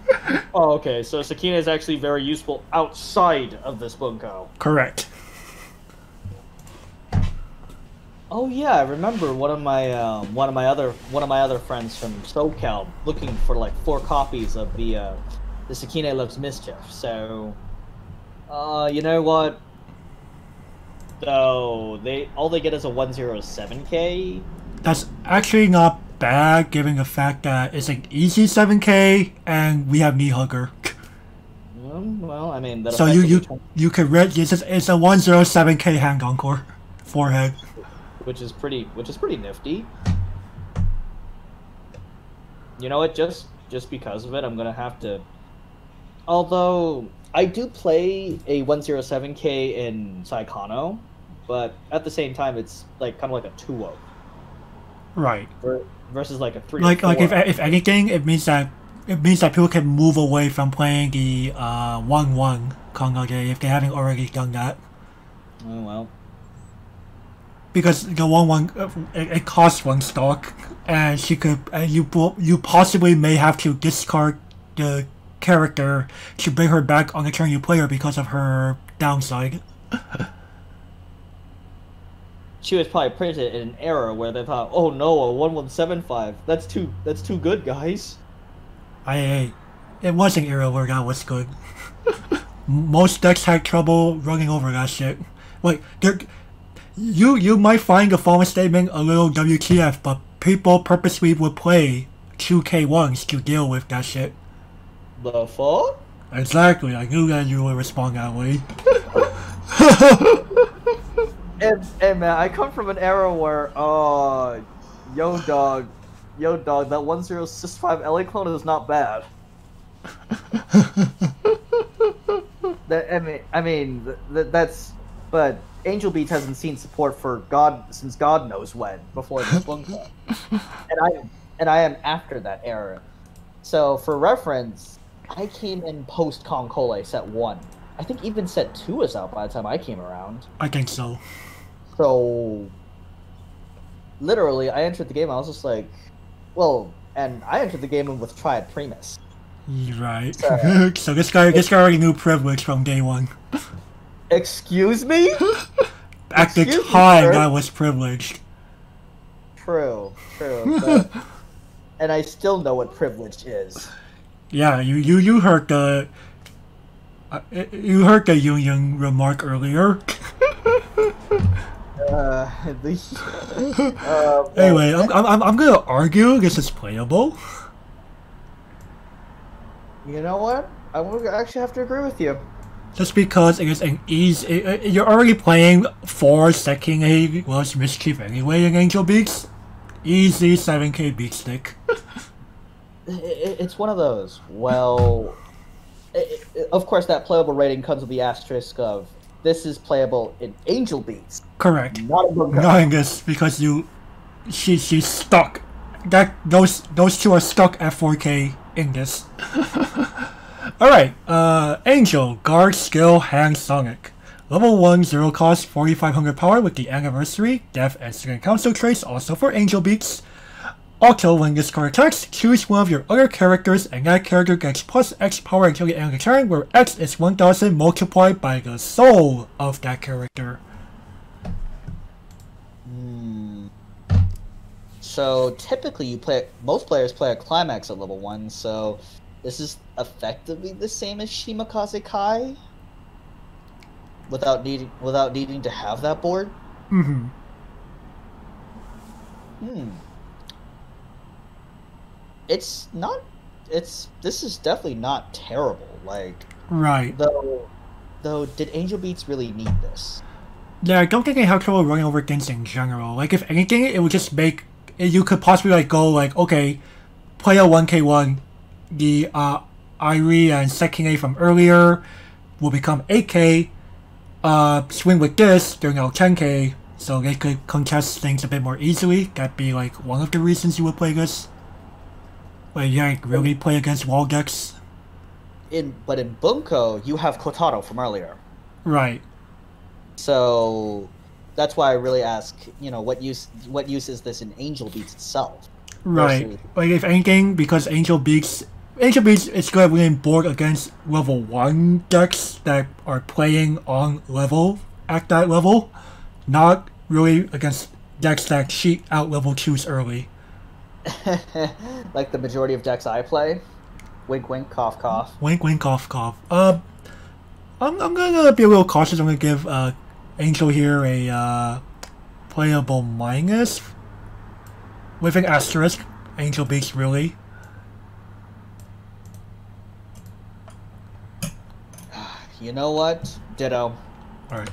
Oh, okay. So Sakina is actually very useful outside of this Bunko. Correct. Oh yeah, I remember one of my other friends from SoCal looking for like 4 copies of the Sakina Loves Mischief. So, you know what? So all they get is a 107k. That's actually not bad, given the fact that it's an easy 7k and we have Knee Hugger. Well, I mean, so you could read it's a 107k hand encore forehead. Which is pretty nifty. You know what? Just because of it, I'm gonna have to. Although I do play a 107k in Saikano, but at the same time, it's like kind of like a 2-0. Right. Versus like a 3. Like if anything, it means that people can move away from playing the 1-1 Kongage if they haven't already done that. Oh well. Because the 1-1 it costs 1 stock, and you possibly may have to discard the character to bring her back on the turn you play her because of her downside. She was probably printed in an era where they thought, "Oh no, a 1175. That's too good, guys." It was an era where that was good. Most decks had trouble running over that shit. Like You might find the following statement a little WTF, but people purposely would play 2K1s to deal with that shit. The fuck? Exactly, I knew that you would respond that way. and man, I come from an era where, yo dog, that 1065 LA clone is not bad. That's, but Angel Beats hasn't seen support for since God knows when, before this Bunko. and I am after that era. So for reference, I came in post Concole set 1. I think even set 2 was out by the time I came around. I think so. So literally I entered the game, I was just like, well, and I entered the game with Triad Primus. Right. So this guy already knew privilege from day 1. Excuse me? At the time, that was privileged. True. But, and I still know what privilege is. Yeah, you heard the union remark earlier. Anyway, I'm gonna argue this is playable. You know what? I would actually have to agree with you. Just because it is an easy... You're already playing 4 Second A Loves Mischief anyway in Angel Beats. Easy 7k beat stick. It's one of those. Well, of course that playable rating comes with the asterisk of this is playable in Angel Beats. Correct. Not in this, because she's stuck. Those 2 are stuck at 4k in this. Alright, Angel, Guard, Skill, Hand, Sonic. Level 1, 0 cost, 4500 power with the Anniversary, Death, and Second Council traits, also for Angel Beats. Also, when this card attacks, choose one of your other characters, and that character gets plus X power until the end of the turn, where X is 1000 multiplied by the soul of that character. So, typically most players play a Climax at level 1, so this is effectively the same as Shimakaze Kai without needing to have that board. This is definitely not terrible. Like, right. Though did Angel Beats really need this? Yeah, I don't think they have trouble running over things in general. Like, if anything, it would just make you could possibly like go like, okay, play a 1k1. The Irie and Sekine from earlier will become 8k, swing with this during our 10k, so they could contest things a bit more easily. That'd be like one of the reasons you would play this. Like, yeah, really play against wall decks. But in Bunko, you have Kotaro from earlier. Right. So that's why I really ask, what use is this in Angel Beats itself? Right. Versus... Like, if anything, because Angel Beats is good when board against level 1 decks that are playing on level at that level, not really against decks that cheat out level 2s early. Like the majority of decks I play. Wink, wink, cough, cough. Wink, wink, cough, cough. I'm gonna be a little cautious. I'm gonna give Angel here a playable minus with an asterisk. Angel Beats really. You know what? Ditto. Alright.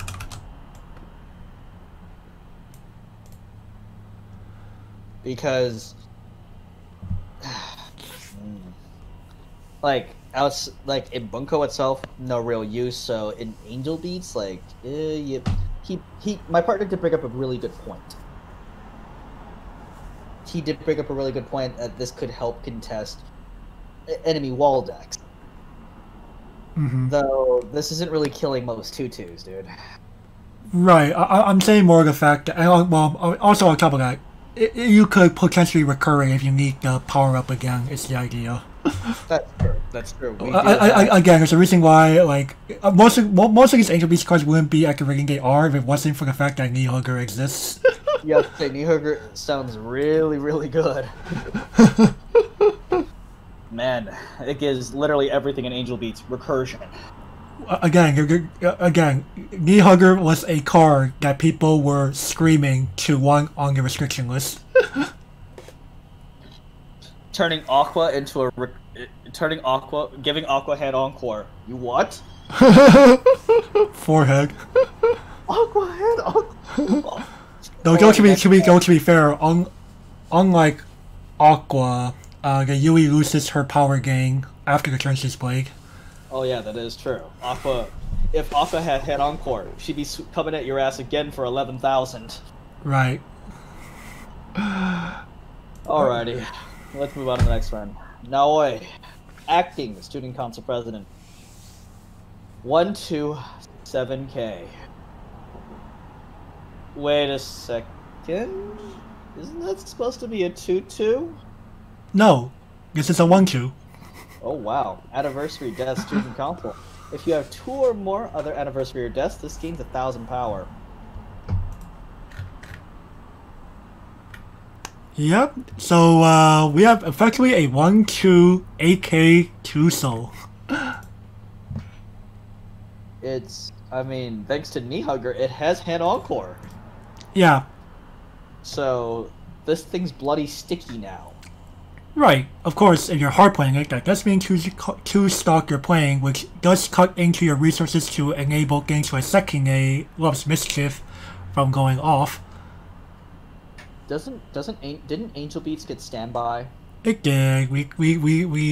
Because like in Bunko itself, no real use. So in Angel Beats, my partner did bring up a really good point. He did bring up a really good point that this could help contest enemy wall decks. Mm-hmm. Though this isn't really killing most 2/2s, dude. Right. I'm saying more of the fact that, also on top of that, you could potentially recur it if you need the power up again. It's the idea. That's true. Again, there's a reason why most of these Angel Beast cards wouldn't be at the rating they are if it wasn't for the fact that Knee Hugger exists. Yeah, Knee Hugger sounds really, really good. Man, it gives literally everything in Angel Beats recursion. Again, Knee Hugger was a card that people were screaming to want on the restriction list. Giving Aqua head encore. You what? Forehead. Aqua head encore. No, to be fair, unlike Aqua, the Yui loses her power gain after the turn she's played. Oh yeah, that is true. If Aqua had head encore, she'd be coming at your ass again for 11,000. Right. Alrighty, let's move on to the next one. Naoi, acting student council president. 127K. Wait a second. Isn't that supposed to be a 2/2? No, this is a 1/2. Oh wow. Anniversary death student council. If you have 2 or more other anniversary or deaths, this gains 1,000 power. Yep. So we have effectively a 1/2 8K 2 soul. Thanks to Knee Hugger, it has hand encore. Yeah. So this thing's bloody sticky now. Right. Of course, if you're hard playing it, that does mean two stock you're playing, which does cut into your resources to enable games like second a Love's Mischief from going off. Didn't Angel Beats get standby? It did. We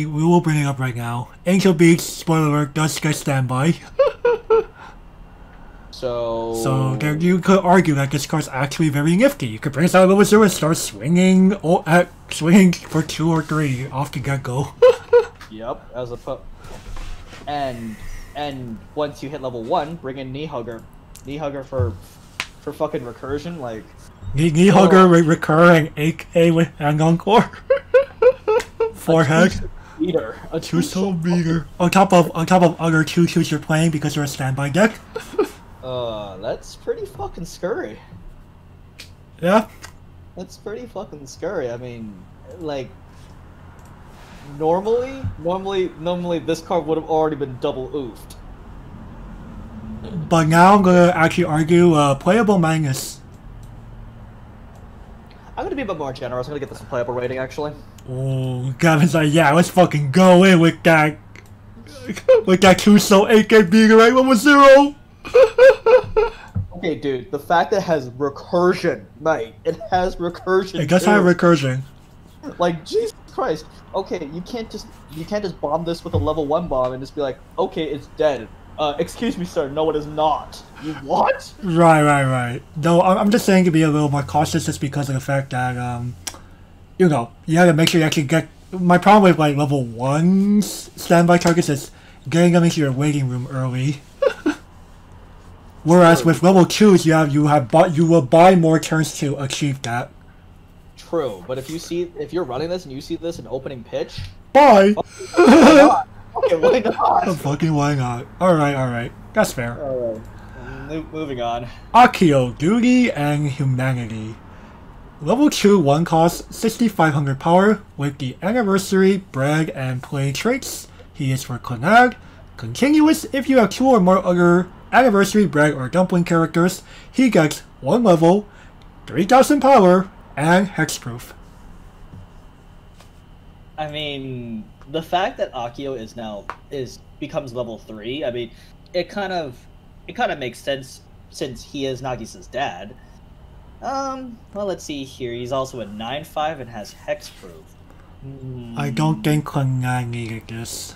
will bring it up right now. Angel Beats, spoiler alert, does get standby. So there, you could argue that this card's actually very nifty. You could bring this out of level 0 and start swinging for 2 or 3 off the get-go. Yep, and once you hit level 1, bring in Knee Hugger. Knee Hugger for fucking recursion, like... Knee Hugger recurring, AK with Hang Encore. Forehead. A 2-soul beater. On top of other 2/2s you're playing because you're a standby deck. That's pretty fucking scurry. Yeah. That's pretty fucking scurry. I mean, like, normally this card would have already been double oofed. But now I'm gonna actually argue playable minus. I'm gonna be a bit more generous. I'm gonna get this a playable rating, actually. Oh, Gavin's like, yeah, let's fucking go in with that 2-soul 8K beater right 1/0. Okay, dude, the fact that it has recursion, mate, it has recursion. It does have recursion. Like, Jesus Christ. Okay, you can't just bomb this with a level 1 bomb and just be like, okay, it's dead. Excuse me, sir. No, it is not. You what? Right. No, I'm just saying to be a little more cautious just because of the fact that, you know, you have to make sure you actually get... My problem with, like, level 1 standby targets is getting them into your waiting room early. Whereas with level 2s, you will buy more turns to achieve that. True, but if you're running this and you see this in opening pitch... Bye! Why not? Okay, why not? Fucking why not? Alright. That's fair. Alright. Moving on. Akio, Duty and Humanity. Level 2 1 cost 6500 power with the Anniversary, Brag, and Play traits. He is for Konag. Continuous, if you have 2 or more other Anniversary, Brag, or Dumpling characters, he gets 1 level, 3000 power, and hexproof. I mean, the fact that Akio becomes level 3, I mean, it kind of makes sense since he is Nagisa's dad. Well, let's see here. He's also a 9/5 and has hexproof. I don't think Konag needed this.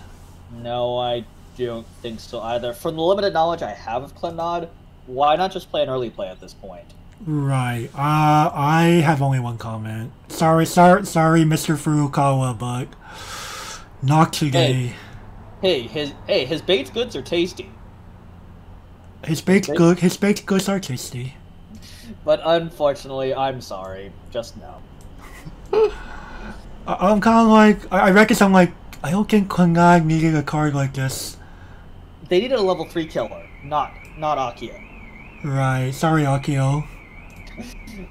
No, I don't think so either. From the limited knowledge I have of Clannad, why not just play an early play at this point? Right. I have only one comment. Sorry, Mr. Furukawa, but not today. His baked goods are tasty. His baked goods are tasty. But unfortunately, I'm sorry. Just no. I'm kind of like, I reckon I'm like, I don't think Konag needed a card like this. They needed a level 3 killer, not Akio. Right. Sorry, Akio.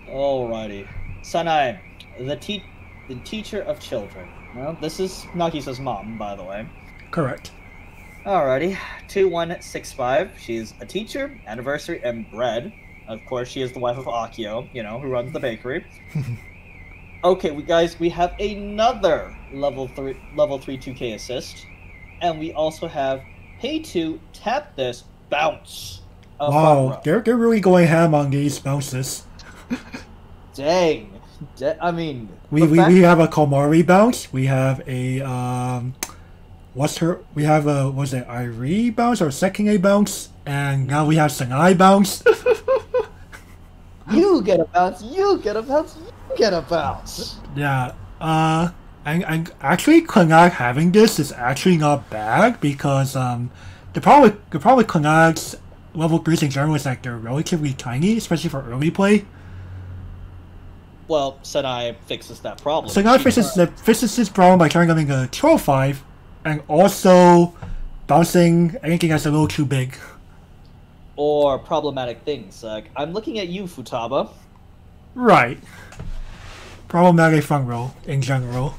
Alrighty. Sanai, the teacher of children. Well, this is Nagisa's mom, by the way. Correct. Alrighty. 2165. She's a teacher, anniversary, and bread. Of course, she is the wife of Akio, you know, who runs the bakery. Okay, we have another level 3 2K assist. And we also have pay to tap this bounce. Wow, they're really going ham on these bounces. Dang. I mean, we have a Komari bounce. We have a we have a Irie bounce or Sekine bounce, and now we have Sanai bounce. You get a bounce. You get a bounce. You get a bounce. Yeah. And actually, Konag having this is actually not bad because the problem with Konag's level 3s in general is that they're relatively tiny, especially for early play. Well, Sanai fixes that problem. Sanai fixes this problem by turning them into a 12/5 and also bouncing anything that's a little too big. Or problematic things. Like, I'm looking at you, Futaba. Right. Problematic front row in general.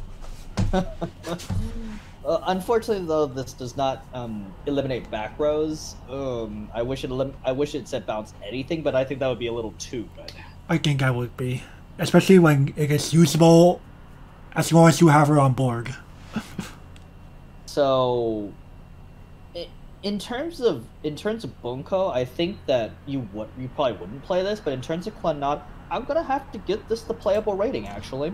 Unfortunately, though, this does not eliminate back rows. I wish it said bounce anything, but I think that would be a little too good. I think that would be, especially when it is usable, as long as you have her on board. So, in terms of Bunko, I think that you probably wouldn't play this, but in terms of Clannad, I'm gonna have to get this the playable rating actually.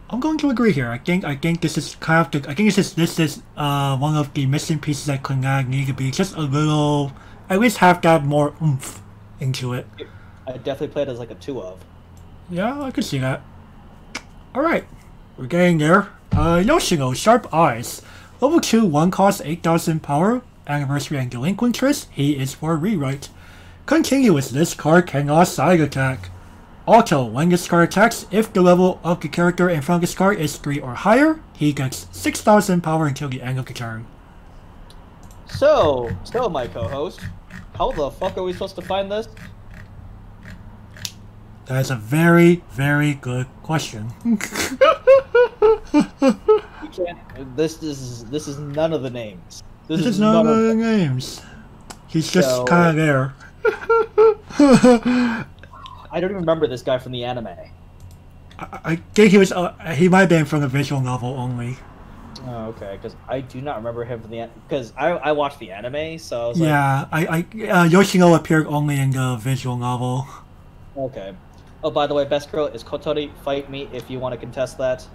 I'm going to agree here. I think this is kind of this is one of the missing pieces that Clannad need to be just a little, at least have that more oomph into it. I definitely play it as like a 2 of. Yeah, I could see that. Alright, we're getting there. Yoshino, Sharp Eyes. Level 2, 1 cost 8000 power, Anniversary and Delinquentress. He is for Rewrite. Continuous, this card cannot side attack. Also, when this card attacks, if the level of the character in front of this card is 3 or higher, he gets 6000 power until the end of the turn. So my co-host, how the fuck are we supposed to find this? That is a very, very good question. You can't. This is none of the names. This is none of the names. He's just kind of there. I don't even remember this guy from the anime. I think he was. He might have been from the visual novel only. Oh, okay. Because I do not remember him from the because I watched the anime, so I was like, Yoshino appeared only in the visual novel. Okay. Oh, by the way, best girl is Kotori. Fight me if you want to contest that.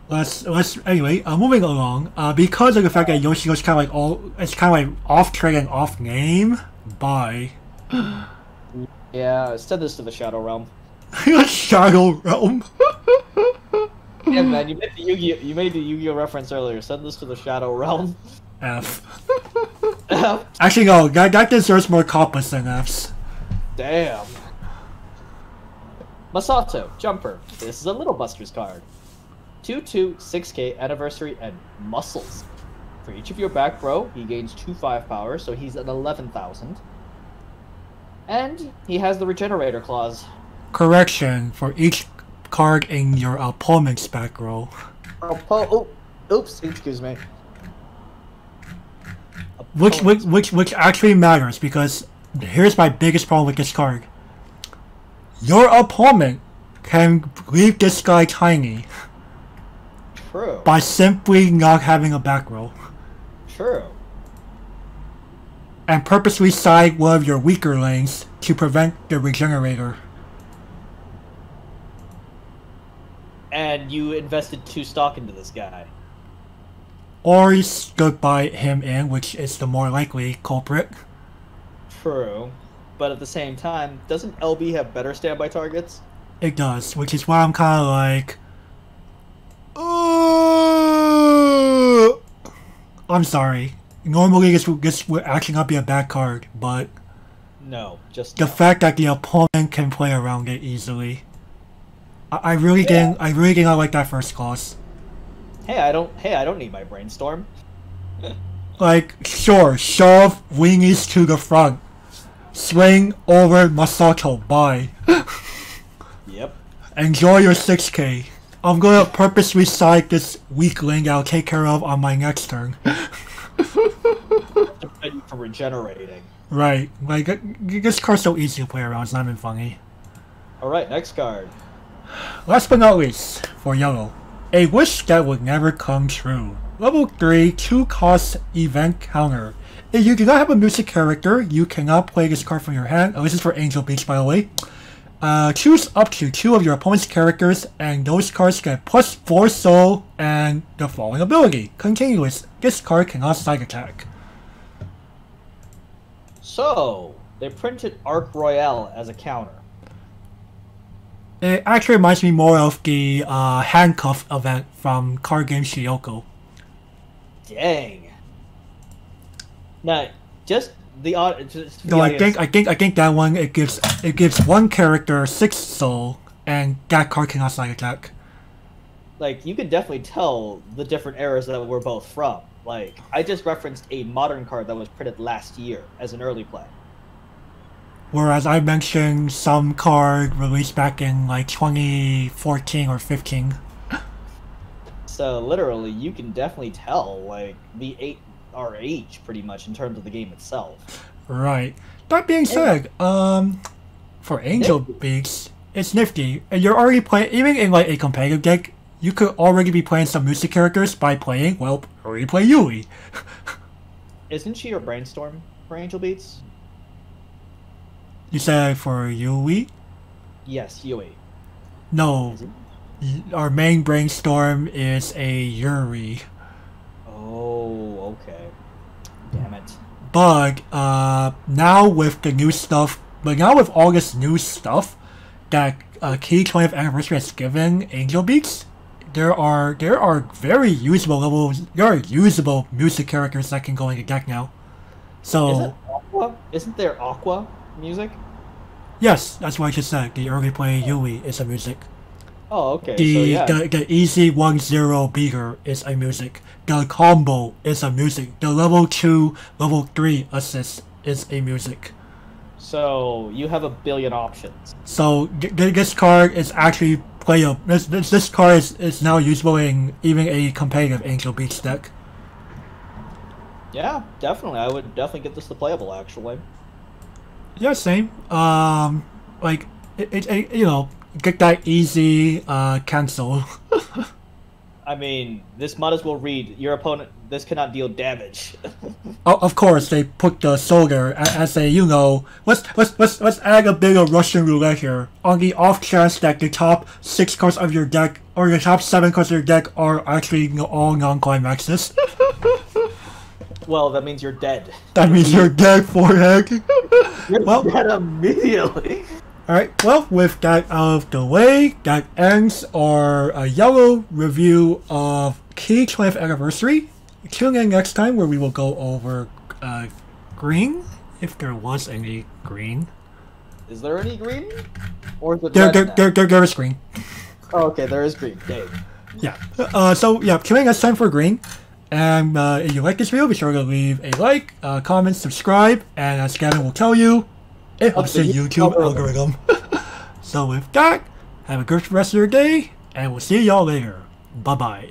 let's anyway. Moving along. Because of the fact that Yoshio's kind of like it's kind of like off trade and off name. Bye. Yeah, send this to the Shadow Realm. Shadow Realm. Yeah, man, you made the Yu-Gi-Oh reference earlier. Send this to the Shadow Realm. F. F. Actually, no. That deserves more coppers than Fs. Damn. Masato, Jumper. This is a Little Busters card. 2/2, 6K, Anniversary, and Muscles. For each of your back row, he gains 2/5 power, so he's at 11,000. And he has the Regenerator clause. Correction, for each card in your opponent's back row. Oops, excuse me. Which actually matters, because here's my biggest problem with this card. Your opponent can leave this guy tiny. True. By simply not having a back row. True. And purposely side one of your weaker lanes to prevent the Regenerator. And you invested 2 stock into this guy. Or you stood by him in, which is the more likely culprit. True. But at the same time, doesn't LB have better standby targets? It does, which is why I'm kind of like... I'm sorry. Normally this would actually not be a bad card, but... No, just the fact that the opponent can play around it easily. I really did not like that first clause. Hey, I don't need my brainstorm. Like, sure, shove wingies to the front. Swing over Masato, bye. Yep. Enjoy your 6K. I'm gonna purposely side this weak link I'll take care of on my next turn. To prevent you from regenerating. Right, like, this card's so easy to play around, it's not even funny. Alright, next card. Last but not least, for yellow. A wish that would never come true. Level 3, 2-cost event counter. If you do not have a music character, you cannot play this card from your hand. Oh, this is for Angel Beach, by the way. Choose up to 2 of your opponent's characters, and those cards get +4 soul and the following ability. Continuous. This card cannot side attack. So, they printed Arc Royale as a counter. It actually reminds me more of the handcuff event from card game Shioko. Dang. Now, just the No, I think that one it gives one character 6 soul, and that card cannot side attack. Like, you could definitely tell the different eras that we're both from. Like, I just referenced a modern card that was printed last year as an early play. Whereas I mentioned some card released back in like 2014 or 15. So literally, you can definitely tell like the our age pretty much in terms of the game itself. Right. That being said, for Angel Beats, it's nifty, and you're already playing. Even in like a competitive deck, you could already be playing some music characters by playing. Well, already play Yui. Isn't she your brainstorm for Angel Beats? You said for Yui? Yes, Yui. No. Our main brainstorm is a Yuri. Oh, okay. Damn it. But now with the new stuff, now with all this new stuff that Key 20th Anniversary has given Angel Beats, there are very usable levels. There are usable music characters that can go in the deck now. So isn't there Aqua music? Yes, that's what I just said. The early play Yui is a music. Oh, okay. The easy 1-0 beater is a music. The combo is a music. The level 2, level 3 assist is a music. So you have a billion options. So this card is actually playable. This card is now usable in even a competitive Angel Beats deck. Yeah, definitely. I would definitely get this to playable actually. Yeah, same. Like it you know, get that easy cancel. I mean, this might as well read, your opponent, this cannot deal damage. Oh, of course, they put the soldier as a, you know, let's add a bit of Russian roulette here. On the off chance that the top 6 cards of your deck, or the top 7 cards of your deck are actually, you know, all non-climaxes. Well, that means you're dead. That means you're dead, forehead. You're dead immediately. Alright, well, with that out of the way, that ends our yellow review of Key 20th Anniversary. Tune in next time where we will go over green, if there was any green. Is there any green? Or is it red now? There is green. Oh, okay, there is green. Dang. Yeah. So, yeah, tune in next time for green. And if you like this video, be sure to leave a like, comment, subscribe, and as Gavin will tell you, it helps the YouTube algorithm. So with that, have a good rest of your day, and we'll see y'all later. Bye-bye.